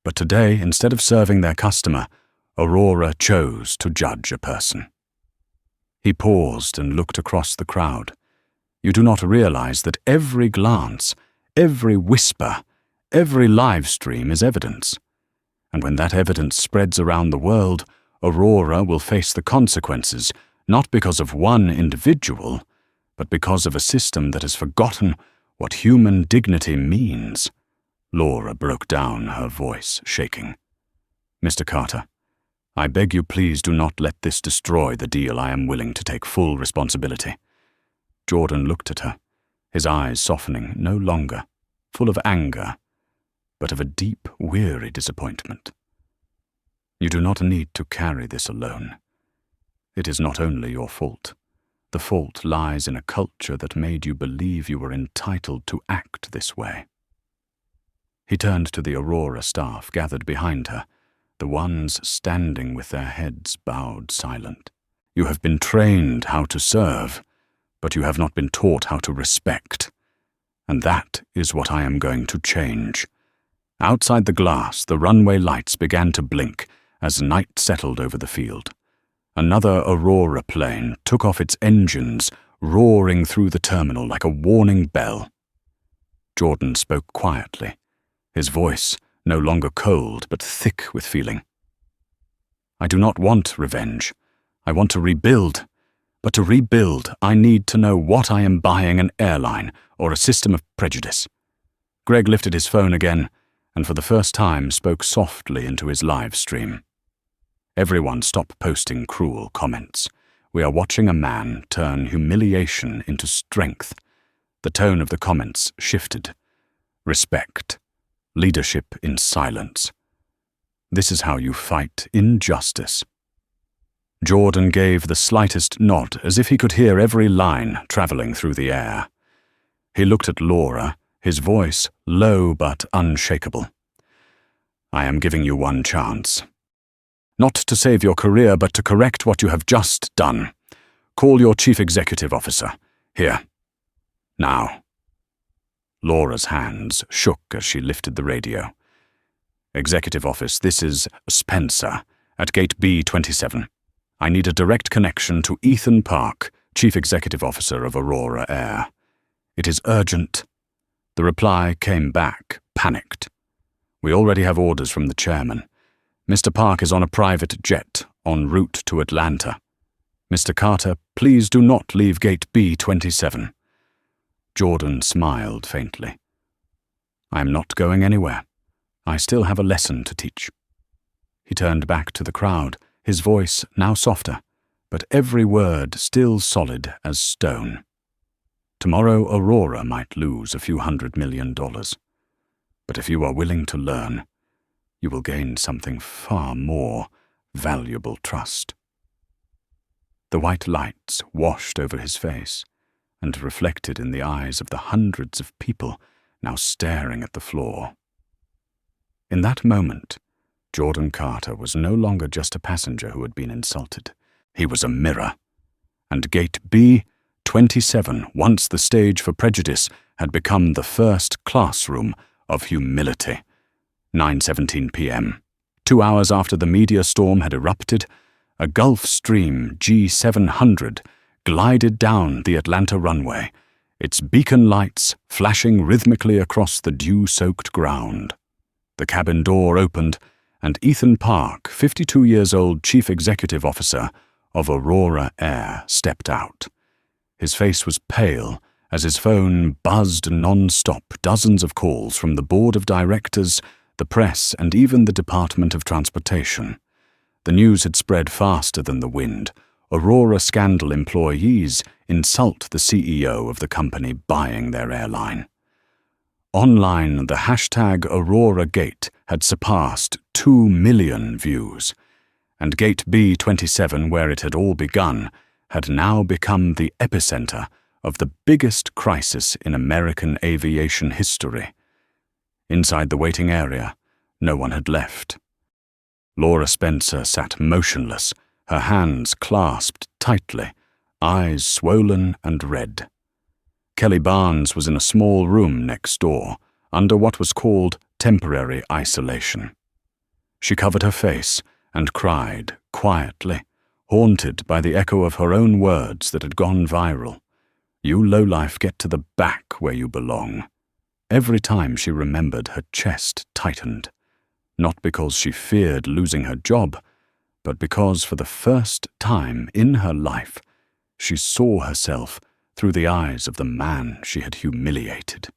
But today, instead of serving their customer, Aurora chose to judge a person. He paused and looked across the crowd. You do not realize that every glance, every whisper, every live stream is evidence. And when that evidence spreads around the world, Aurora will face the consequences, not because of one individual, but because of a system that has forgotten what human dignity means. Laura broke down, her voice shaking. Mr. Carter, I beg you please do not let this destroy the deal. I am willing to take full responsibility. Jordan looked at her, his eyes softening, no longer full of anger, but of a deep, weary disappointment. You do not need to carry this alone. It is not only your fault. The fault lies in a culture that made you believe you were entitled to act this way. He turned to the Aurora staff gathered behind her, the ones standing with their heads bowed silent. You have been trained how to serve, but you have not been taught how to respect. And that is what I am going to change. Outside the glass, the runway lights began to blink as night settled over the field. Another Aurora plane took off its engines, roaring through the terminal like a warning bell. Jordan spoke quietly, his voice no longer cold but thick with feeling. I do not want revenge. I want to rebuild. But to rebuild, I need to know what I am buying, an airline or a system of prejudice. Greg lifted his phone again and for the first time spoke softly into his live stream. Everyone stop posting cruel comments. We are watching a man turn humiliation into strength. The tone of the comments shifted. Respect. Leadership in silence. This is how you fight injustice. Jordan gave the slightest nod, as if he could hear every line traveling through the air. He looked at Laura, his voice low but unshakable. I am giving you one chance. Not to save your career, but to correct what you have just done. Call your chief executive officer. Here. Now. Laura's hands shook as she lifted the radio. Executive office, this is Spencer, at gate B27. I need a direct connection to Ethan Park, chief executive officer of Aurora Air. It is urgent. The reply came back, panicked. We already have orders from the chairman. Mr. Park is on a private jet en route to Atlanta. Mr. Carter, please do not leave gate B27. Jordan smiled faintly. I am not going anywhere. I still have a lesson to teach. He turned back to the crowd, his voice now softer, but every word still solid as stone. Tomorrow Aurora might lose a few $100 million. But if you are willing to learn, you will gain something far more valuable: trust. The white lights washed over his face and reflected in the eyes of the hundreds of people now staring at the floor. In that moment, Jordan Carter was no longer just a passenger who had been insulted. He was a mirror. And Gate B-27, once the stage for prejudice, had become the first classroom of humility. 9:17 p.m. 2 hours after the media storm had erupted, a Gulfstream G700 glided down the Atlanta runway, its beacon lights flashing rhythmically across the dew-soaked ground. The cabin door opened, and Ethan Park, 52 years old Chief Executive Officer of Aurora Air, stepped out. His face was pale as his phone buzzed non-stop, dozens of calls from the board of directors, the press, and even the Department of Transportation. The news had spread faster than the wind. Aurora scandal employees insult the CEO of the company buying their airline. Online, the hashtag #AuroraGate had surpassed 2 million views, and Gate B-27, where it had all begun, had now become the epicenter of the biggest crisis in American aviation history. Inside the waiting area, no one had left. Laura Spencer sat motionless, her hands clasped tightly, eyes swollen and red. Kelly Barnes was in a small room next door, under what was called temporary isolation. She covered her face and cried quietly, haunted by the echo of her own words that had gone viral. "You lowlife, get to the back where you belong." Every time she remembered, her chest tightened, not because she feared losing her job, but because for the first time in her life, she saw herself through the eyes of the man she had humiliated.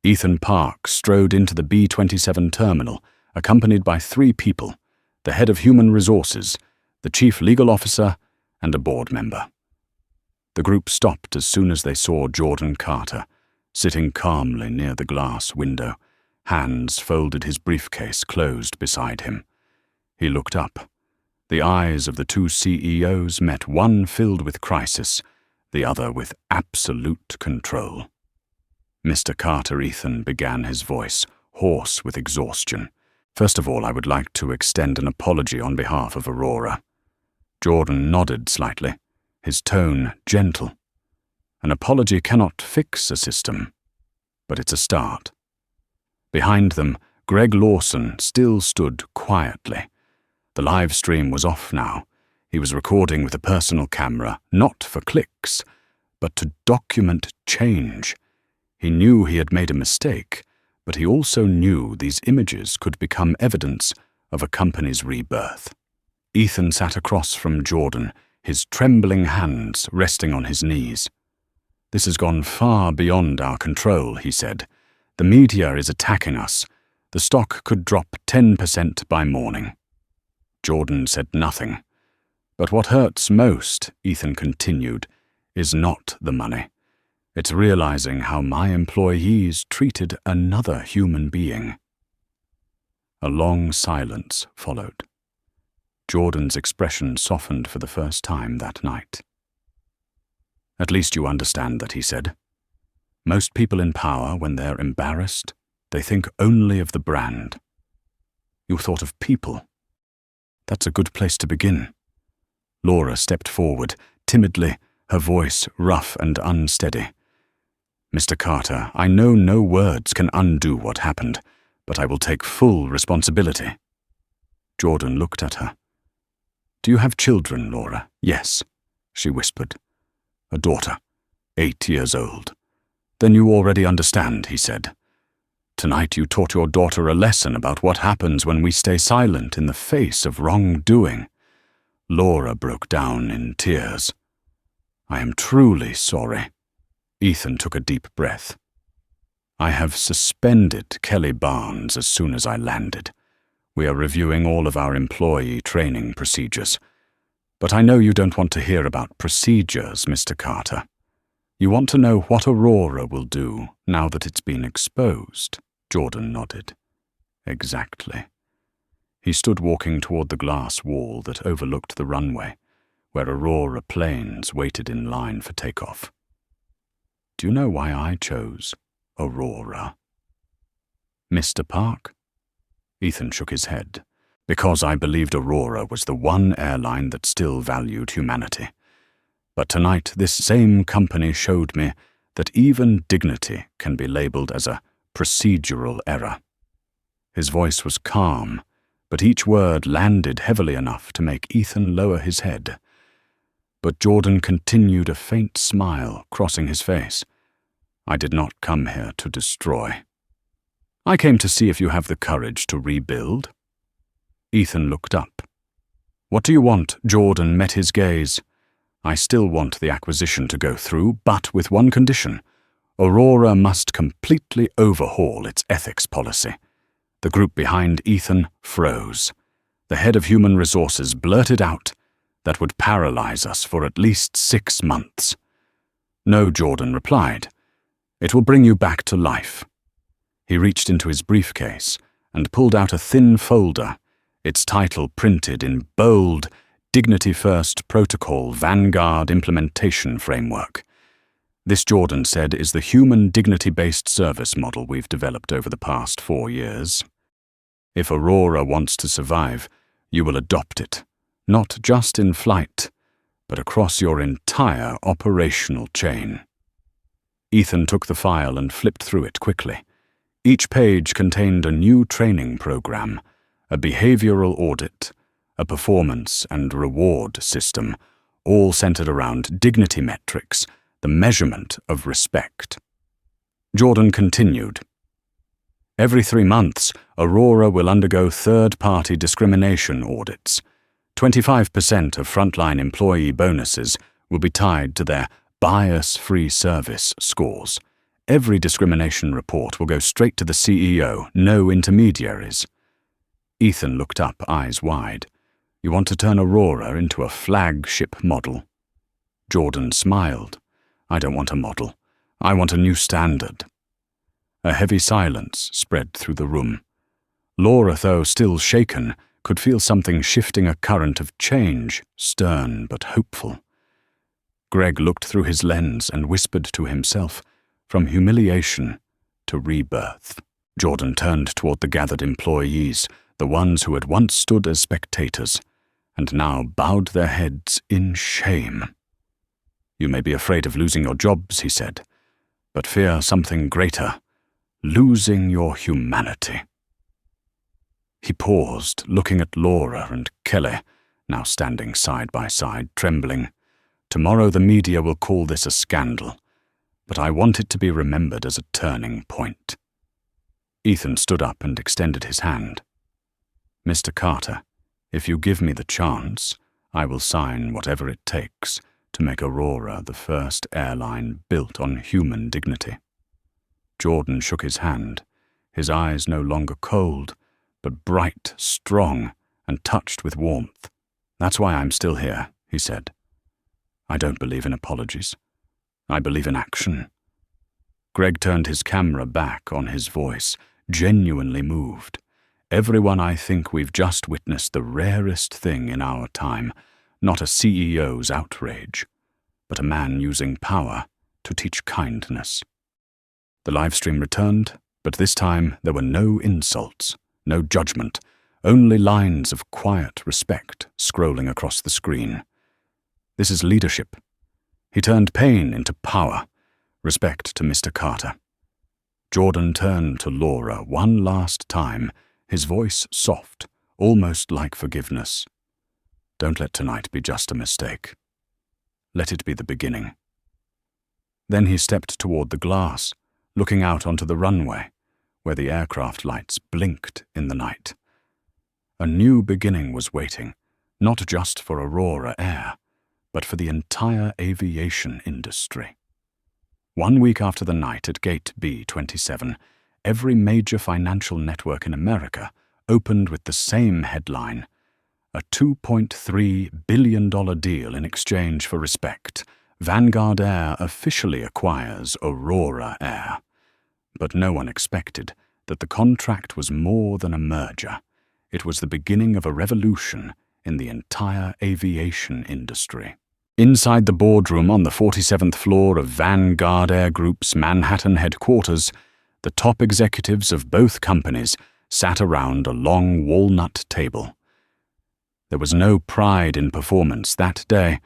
Ethan Park strode into the B-27 terminal, accompanied by 3 people, the head of human resources, the chief legal officer, and a board member. The group stopped as soon as they saw Jordan Carter, sitting calmly near the glass window, hands folded, his briefcase closed beside him. He looked up. The eyes of the 2 CEOs met, one filled with crisis, the other with absolute control. "Mr. Carter," Ethan began, his voice hoarse with exhaustion. "First of all, I would like to extend an apology on behalf of Aurora." Jordan nodded slightly, his tone gentle. An apology cannot fix a system, but it's a start. Behind them, Greg Lawson still stood quietly. The live stream was off now. He was recording with a personal camera, not for clicks, but to document change. He knew he had made a mistake, but he also knew these images could become evidence of a company's rebirth. Ethan sat across from Jordan, his trembling hands resting on his knees. "This has gone far beyond our control," he said. "The media is attacking us. The stock could drop 10% by morning." Jordan said nothing. "But what hurts most," Ethan continued, "is not the money. It's realizing how my employees treated another human being." A long silence followed. Jordan's expression softened for the first time that night. "At least you understand that," he said. "Most people in power, when they're embarrassed, they think only of the brand. You thought of people. That's a good place to begin." Laura stepped forward, timidly, her voice rough and unsteady. "Mr. Carter, I know no words can undo what happened, but I will take full responsibility." Jordan looked at her. "Do you have children, Laura?" "Yes," she whispered. "A daughter, 8 years old." "Then you already understand," he said. "Tonight you taught your daughter a lesson about what happens when we stay silent in the face of wrongdoing." Laura broke down in tears. "I am truly sorry." Ethan took a deep breath. "I have suspended Kelly Barnes as soon as I landed. We are reviewing all of our employee training procedures. But I know you don't want to hear about procedures, Mr. Carter. You want to know what Aurora will do now that it's been exposed." Jordan nodded. "Exactly." He stood walking toward the glass wall that overlooked the runway, where Aurora planes waited in line for takeoff. "Do you know why I chose Aurora. Mr. Park? Ethan shook his head. Because I believed Aurora was the one airline that still valued humanity. But tonight, this same company showed me that even dignity can be labeled as a procedural error. His voice was calm, but each word landed heavily enough to make Ethan lower his head. But Jordan continued, a faint smile crossing his face. I did not come here to destroy. I came to see if you have the courage to rebuild. Ethan looked up. What do you want? Jordan met his gaze. I still want the acquisition to go through, but with one condition. Aurora must completely overhaul its ethics policy. The group behind Ethan froze. The head of human resources blurted out, that would paralyze us for at least 6 months. No, Jordan replied. It will bring you back to life. He reached into his briefcase and pulled out a thin folder, its title printed in bold, Dignity First Protocol Vanguard Implementation Framework. This, Jordan said, is the human dignity-based service model we've developed over the past 4 years. If Aurora wants to survive, you will adopt it, not just in flight, but across your entire operational chain. Ethan took the file and flipped through it quickly. Each page contained a new training program, a behavioral audit, a performance and reward system, all centered around dignity metrics, the measurement of respect. Jordan continued. Every 3 months, Aurora will undergo third-party discrimination audits. 25% of frontline employee bonuses will be tied to their bias-free service scores. Every discrimination report will go straight to the CEO, no intermediaries. Ethan looked up, eyes wide. You want to turn Aurora into a flagship model? Jordan smiled. I don't want a model. I want a new standard. A heavy silence spread through the room. Laura, though still shaken, could feel something shifting, a current of change, stern but hopeful. Greg looked through his lens and whispered to himself, from humiliation to rebirth. Jordan turned toward the gathered employees, the ones who had once stood as spectators, and now bowed their heads in shame. You may be afraid of losing your jobs, he said, but fear something greater, losing your humanity. He paused, looking at Laura and Kelly, now standing side by side, trembling. Tomorrow the media will call this a scandal, but I want it to be remembered as a turning point. Ethan stood up and extended his hand. Mr. Carter, if you give me the chance, I will sign whatever it takes to make Aurora the first airline built on human dignity. Jordan shook his hand, his eyes no longer cold, but bright, strong, and touched with warmth. That's why I'm still here, he said. I don't believe in apologies. I believe in action. Greg turned his camera back on his voice, genuinely moved. Everyone, I think we've just witnessed the rarest thing in our time, not a CEO's outrage, but a man using power to teach kindness. The livestream returned, but this time there were no insults, no judgment, only lines of quiet respect scrolling across the screen. This is leadership. He turned pain into power, respect to Mr. Carter. Jordan turned to Laura one last time, his voice soft, almost like forgiveness. Don't let tonight be just a mistake. Let it be the beginning. Then he stepped toward the glass, looking out onto the runway, where the aircraft lights blinked in the night. A new beginning was waiting, not just for Aurora Air, but for the entire aviation industry. 1 week after the night at Gate B27, every major financial network in America opened with the same headline, a $2.3 billion deal in exchange for respect. Vanguard Air officially acquires Aurora Air. But no one expected that the contract was more than a merger. It was the beginning of a revolution in the entire aviation industry. Inside the boardroom on the 47th floor of Vanguard Air Group's Manhattan headquarters, the top executives of both companies sat around a long walnut table. There was no pride in performance that day,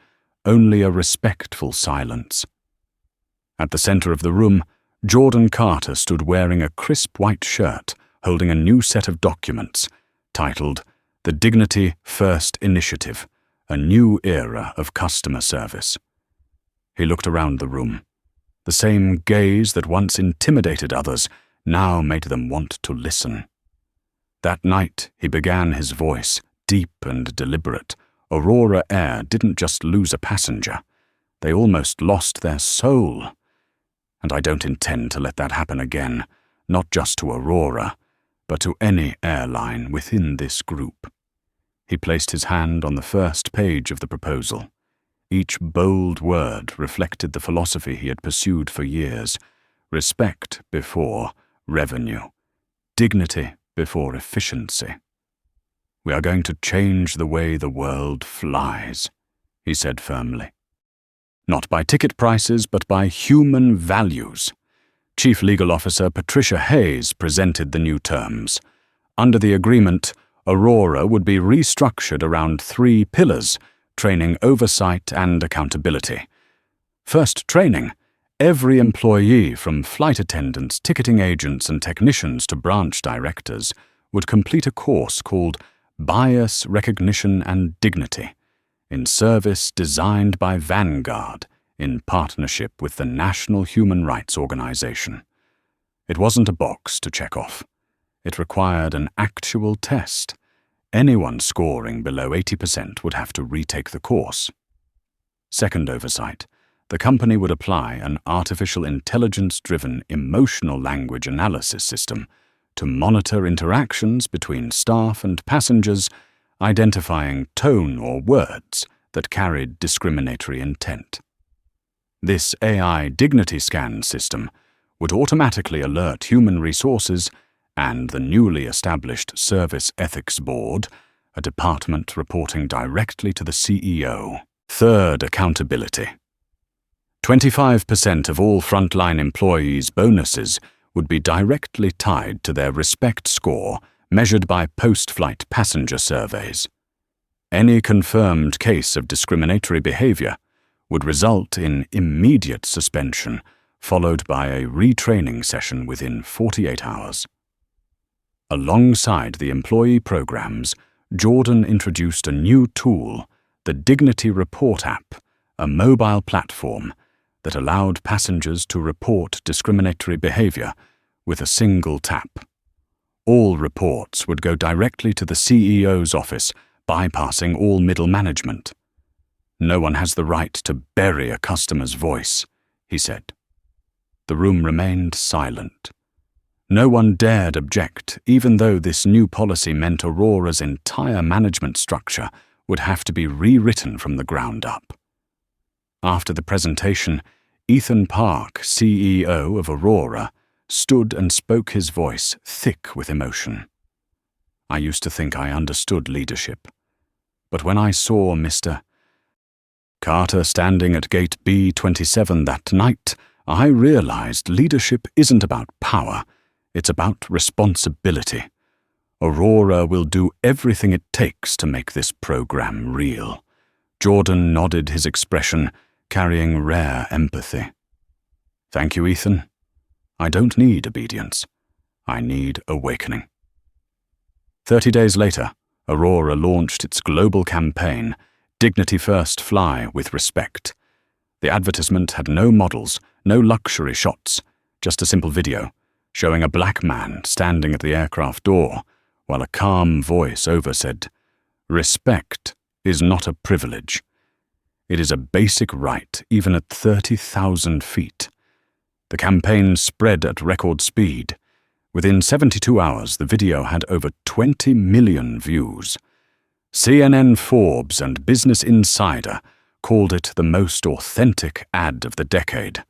only a respectful silence. At the center of the room, Jordan Carter stood wearing a crisp white shirt, holding a new set of documents, titled The Dignity First Initiative, a New Era of Customer Service. He looked around the room. The same gaze that once intimidated others now made them want to listen. That night he began his voice, deep and deliberate. Aurora Air didn't just lose a passenger. They almost lost their soul. And I don't intend to let that happen again, not just to Aurora, but to any airline within this group. He placed his hand on the first page of the proposal. Each bold word reflected the philosophy he had pursued for years: respect before revenue, dignity before efficiency. "We are going to change the way the world flies," he said firmly. "Not by ticket prices, but by human values." Chief Legal Officer Patricia Hayes presented the new terms. Under the agreement, Aurora would be restructured around 3 pillars: training, oversight, and accountability. First, training. Every employee, from flight attendants, ticketing agents, and technicians to branch directors, would complete a course called Bias Recognition and Dignity, in service designed by Vanguard in partnership with the National Human Rights Organization. It wasn't a box to check off. It required an actual test. Anyone scoring below 80% would have to retake the course. Second, oversight. The company would apply an artificial intelligence-driven emotional language analysis system to monitor interactions between staff and passengers, identifying tone or words that carried discriminatory intent. This AI dignity scan system would automatically alert human resources and the newly established Service Ethics Board, a department reporting directly to the CEO. Third, accountability. 25% of all frontline employees' bonuses would be directly tied to their respect score, measured by post-flight passenger surveys. Any confirmed case of discriminatory behavior would result in immediate suspension, followed by a retraining session within 48 hours. Alongside the employee programs, Jordan introduced a new tool, the Dignity Report app, a mobile platform that allowed passengers to report discriminatory behavior with a single tap. All reports would go directly to the CEO's office, bypassing all middle management. "No one has the right to bury a customer's voice," he said. The room remained silent. No one dared object, even though this new policy meant Aurora's entire management structure would have to be rewritten from the ground up. After the presentation, Ethan Park, CEO of Aurora, stood and spoke, his voice thick with emotion. "I used to think I understood leadership, but when I saw Mr. Carter standing at gate B27 that night, I realized leadership isn't about power, it's about responsibility. Aurora will do everything it takes to make this program real." Jordan nodded, his expression carrying rare empathy. "Thank you, Ethan. I don't need obedience. I need awakening." 30 days later, Aurora launched its global campaign, Dignity First, Fly with Respect. The advertisement had no models, no luxury shots, just a simple video showing a black man standing at the aircraft door while a calm voice oversaid, "Respect is not a privilege. It is a basic right, even at 30,000 feet. The campaign spread at record speed. Within 72 hours, the video had over 20 million views. CNN, Forbes, and Business Insider called it the most authentic ad of the decade.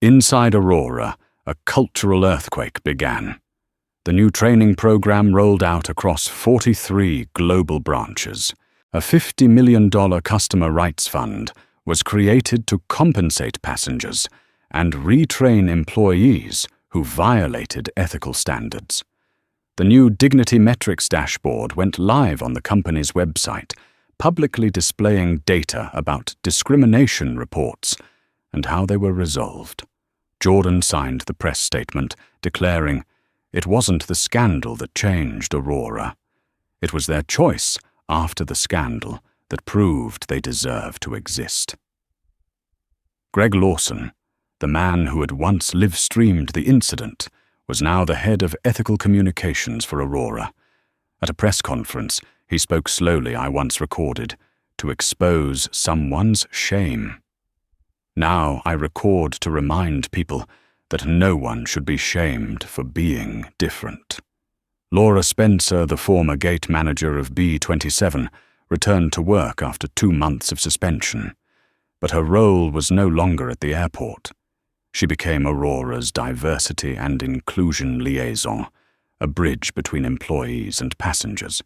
Inside Aurora, a cultural earthquake began. The new training program rolled out across 43 global branches. A $50 million customer rights fund was created to compensate passengers and retrain employees who violated ethical standards. The new Dignity Metrics dashboard went live on the company's website, publicly displaying data about discrimination reports and how they were resolved. Jordan signed the press statement, declaring, "It wasn't the scandal that changed Aurora. It was their choice after the scandal that proved they deserve to exist." Greg Lawson, the man who had once live-streamed the incident, was now the head of ethical communications for Aurora. At a press conference, he spoke slowly, I once recorded, to expose someone's shame. "Now I record to remind people that no one should be shamed for being different." Laura Spencer, the former gate manager of B-27, returned to work after 2 months of suspension. But her role was no longer at the airport. She became Aurora's diversity and inclusion liaison, a bridge between employees and passengers.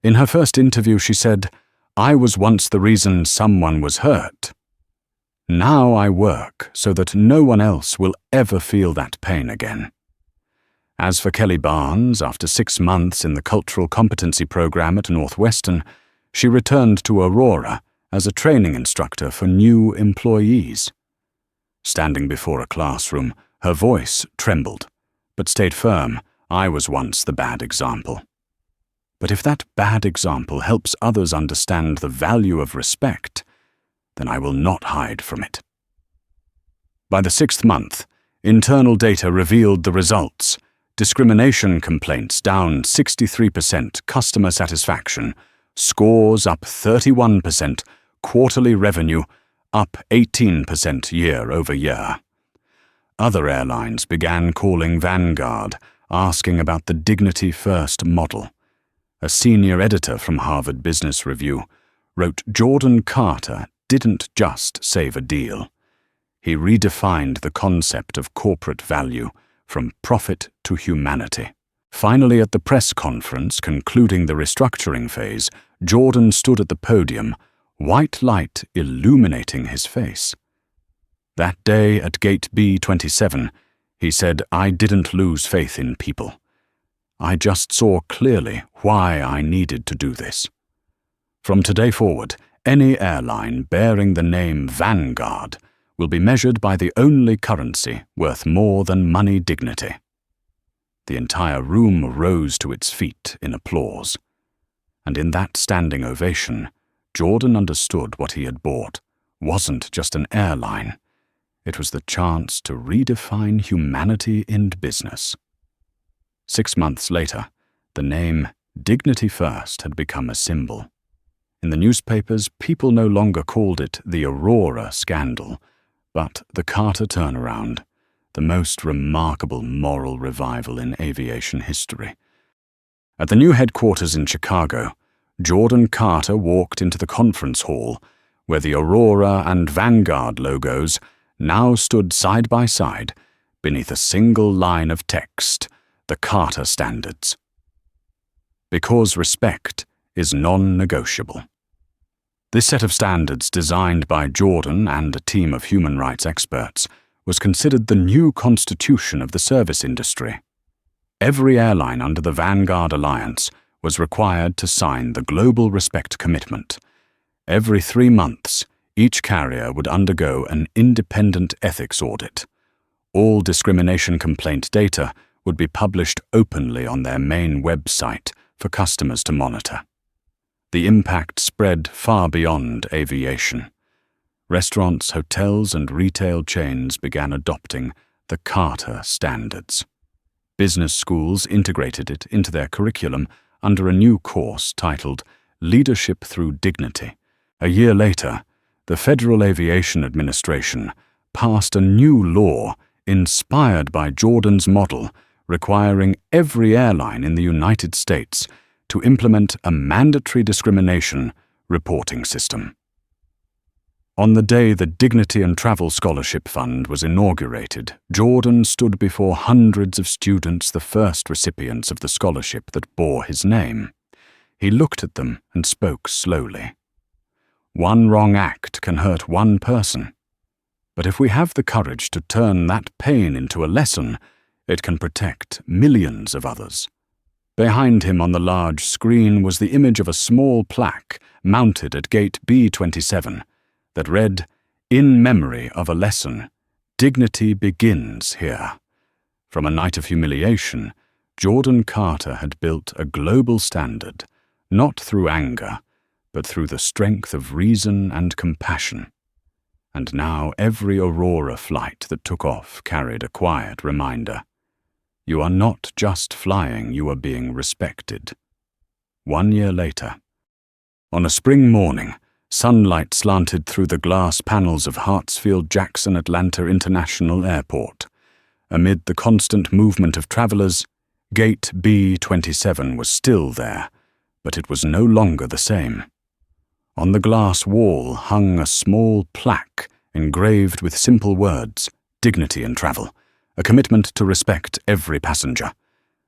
In her first interview, she said, "I was once the reason someone was hurt. Now I work so that no one else will ever feel that pain again." As for Kelly Barnes, after 6 months in the Cultural Competency Program at Northwestern, she returned to Aurora as a training instructor for new employees. Standing before a classroom, her voice trembled, but stayed firm. "I was once the bad example. But if that bad example helps others understand the value of respect, then I will not hide from it." By the 6th month, internal data revealed the results. Discrimination complaints down 63%, customer satisfaction, scores up 31%, quarterly revenue up 18% year over year. Other airlines began calling Vanguard, asking about the Dignity First model. A senior editor from Harvard Business Review wrote Jordan Carter didn't just save a deal. He redefined the concept of corporate value from profit to humanity. Finally, at the press conference concluding the restructuring phase, Jordan stood at the podium, white light illuminating his face. That day at Gate B-27, he said, "I didn't lose faith in people. I just saw clearly why I needed to do this. From today forward, any airline bearing the name Vanguard will be measured by the only currency worth more than money dignity." The entire room rose to its feet in applause. And in that standing ovation, Jordan understood what he had bought wasn't just an airline. It was the chance to redefine humanity in business. 6 months later, the name Dignity First had become a symbol. In the newspapers, people no longer called it the Aurora scandal, but the Carter turnaround, the most remarkable moral revival in aviation history. At the new headquarters in Chicago, Jordan Carter walked into the conference hall, where the Aurora and Vanguard logos now stood side by side beneath a single line of text, the Carter Standards. Because respect is non-negotiable. This set of standards, designed by Jordan and a team of human rights experts, was considered the new constitution of the service industry. Every airline under the Vanguard Alliance was required to sign the Global Respect Commitment. Every 3 months, each carrier would undergo an independent ethics audit. All discrimination complaint data would be published openly on their main website for customers to monitor. The impact spread far beyond aviation. Restaurants, hotels, and retail chains began adopting the Carter Standards. Business schools integrated it into their curriculum under a new course titled Leadership Through Dignity. A year later, the Federal Aviation Administration passed a new law inspired by Jordan's model, requiring every airline in the United States to implement a mandatory discrimination reporting system. On the day the Dignity and Travel Scholarship Fund was inaugurated, Jordan stood before hundreds of students, the first recipients of the scholarship that bore his name. He looked at them and spoke slowly. One wrong act can hurt one person. But if we have the courage to turn that pain into a lesson, it can protect millions of others. Behind him on the large screen was the image of a small plaque mounted at gate B27 that read, "In memory of a lesson, dignity begins here." From a night of humiliation, Jordan Carter had built a global standard, not through anger, but through the strength of reason and compassion. And now every Aurora flight that took off carried a quiet reminder. You are not just flying, you are being respected. 1 year later, on a spring morning, sunlight slanted through the glass panels of Hartsfield-Jackson Atlanta International Airport. Amid the constant movement of travelers, Gate B27 was still there, but it was no longer the same. On the glass wall hung a small plaque engraved with simple words, "Dignity in travel," a commitment to respect every passenger.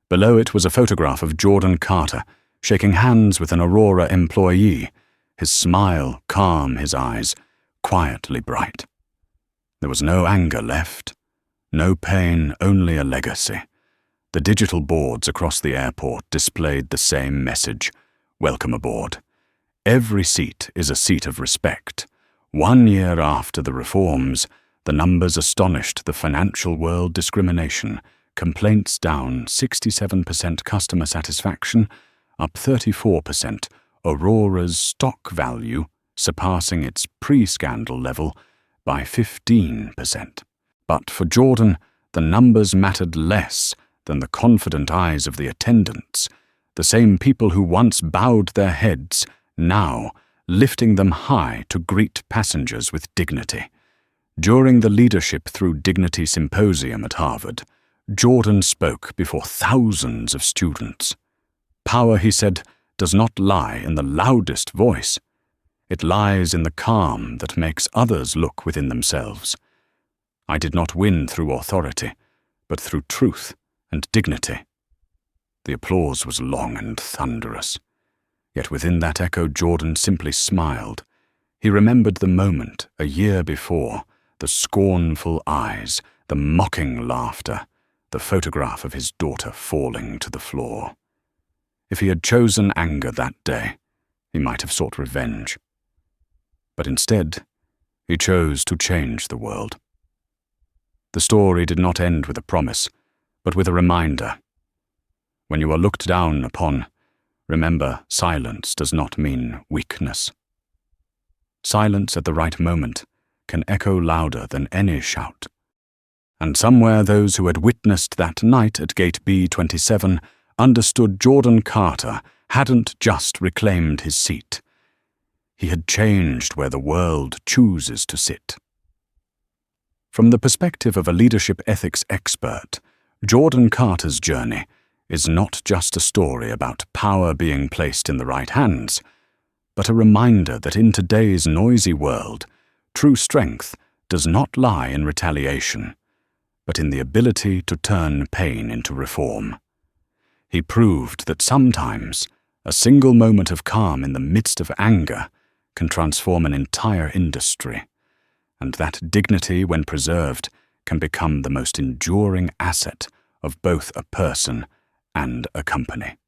Below it was a photograph of Jordan Carter shaking hands with an Aurora employee, his smile calm, his eyes quietly bright. There was no anger left, no pain, only a legacy. The digital boards across the airport displayed the same message, "Welcome aboard." Every seat is a seat of respect. 1 year after the reforms, the numbers astonished the financial world. Discrimination, complaints down 67%, customer satisfaction up 34%, Aurora's stock value surpassing its pre-scandal level by 15%. But for Jordan, the numbers mattered less than the confident eyes of the attendants, the same people who once bowed their heads, now lifting them high to greet passengers with dignity. During the Leadership Through Dignity Symposium at Harvard, Jordan spoke before thousands of students. Power, he said, does not lie in the loudest voice. It lies in the calm that makes others look within themselves. I did not win through authority, but through truth and dignity. The applause was long and thunderous. Yet within that echo, Jordan simply smiled. He remembered the moment a year before, the scornful eyes, the mocking laughter, the photograph of his daughter falling to the floor. If he had chosen anger that day, he might have sought revenge. But instead, he chose to change the world. The story did not end with a promise, but with a reminder. When you are looked down upon, remember, silence does not mean weakness. Silence at the right moment can echo louder than any shout. And somewhere those who had witnessed that night at Gate B27 understood Jordan Carter hadn't just reclaimed his seat. He had changed where the world chooses to sit. From the perspective of a leadership ethics expert, Jordan Carter's journey is not just a story about power being placed in the right hands, but a reminder that in today's noisy world, true strength does not lie in retaliation, but in the ability to turn pain into reform. He proved that sometimes a single moment of calm in the midst of anger can transform an entire industry, and that dignity, when preserved, can become the most enduring asset of both a person and a company.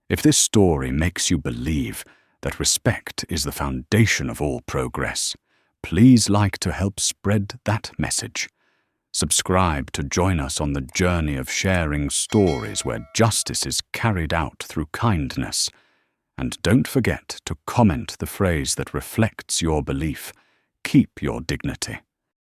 If this story makes you believe that respect is the foundation of all progress, please like to help spread that message. Subscribe to join us on the journey of sharing stories where justice is carried out through kindness. And don't forget to comment the phrase that reflects your belief. Keep your dignity.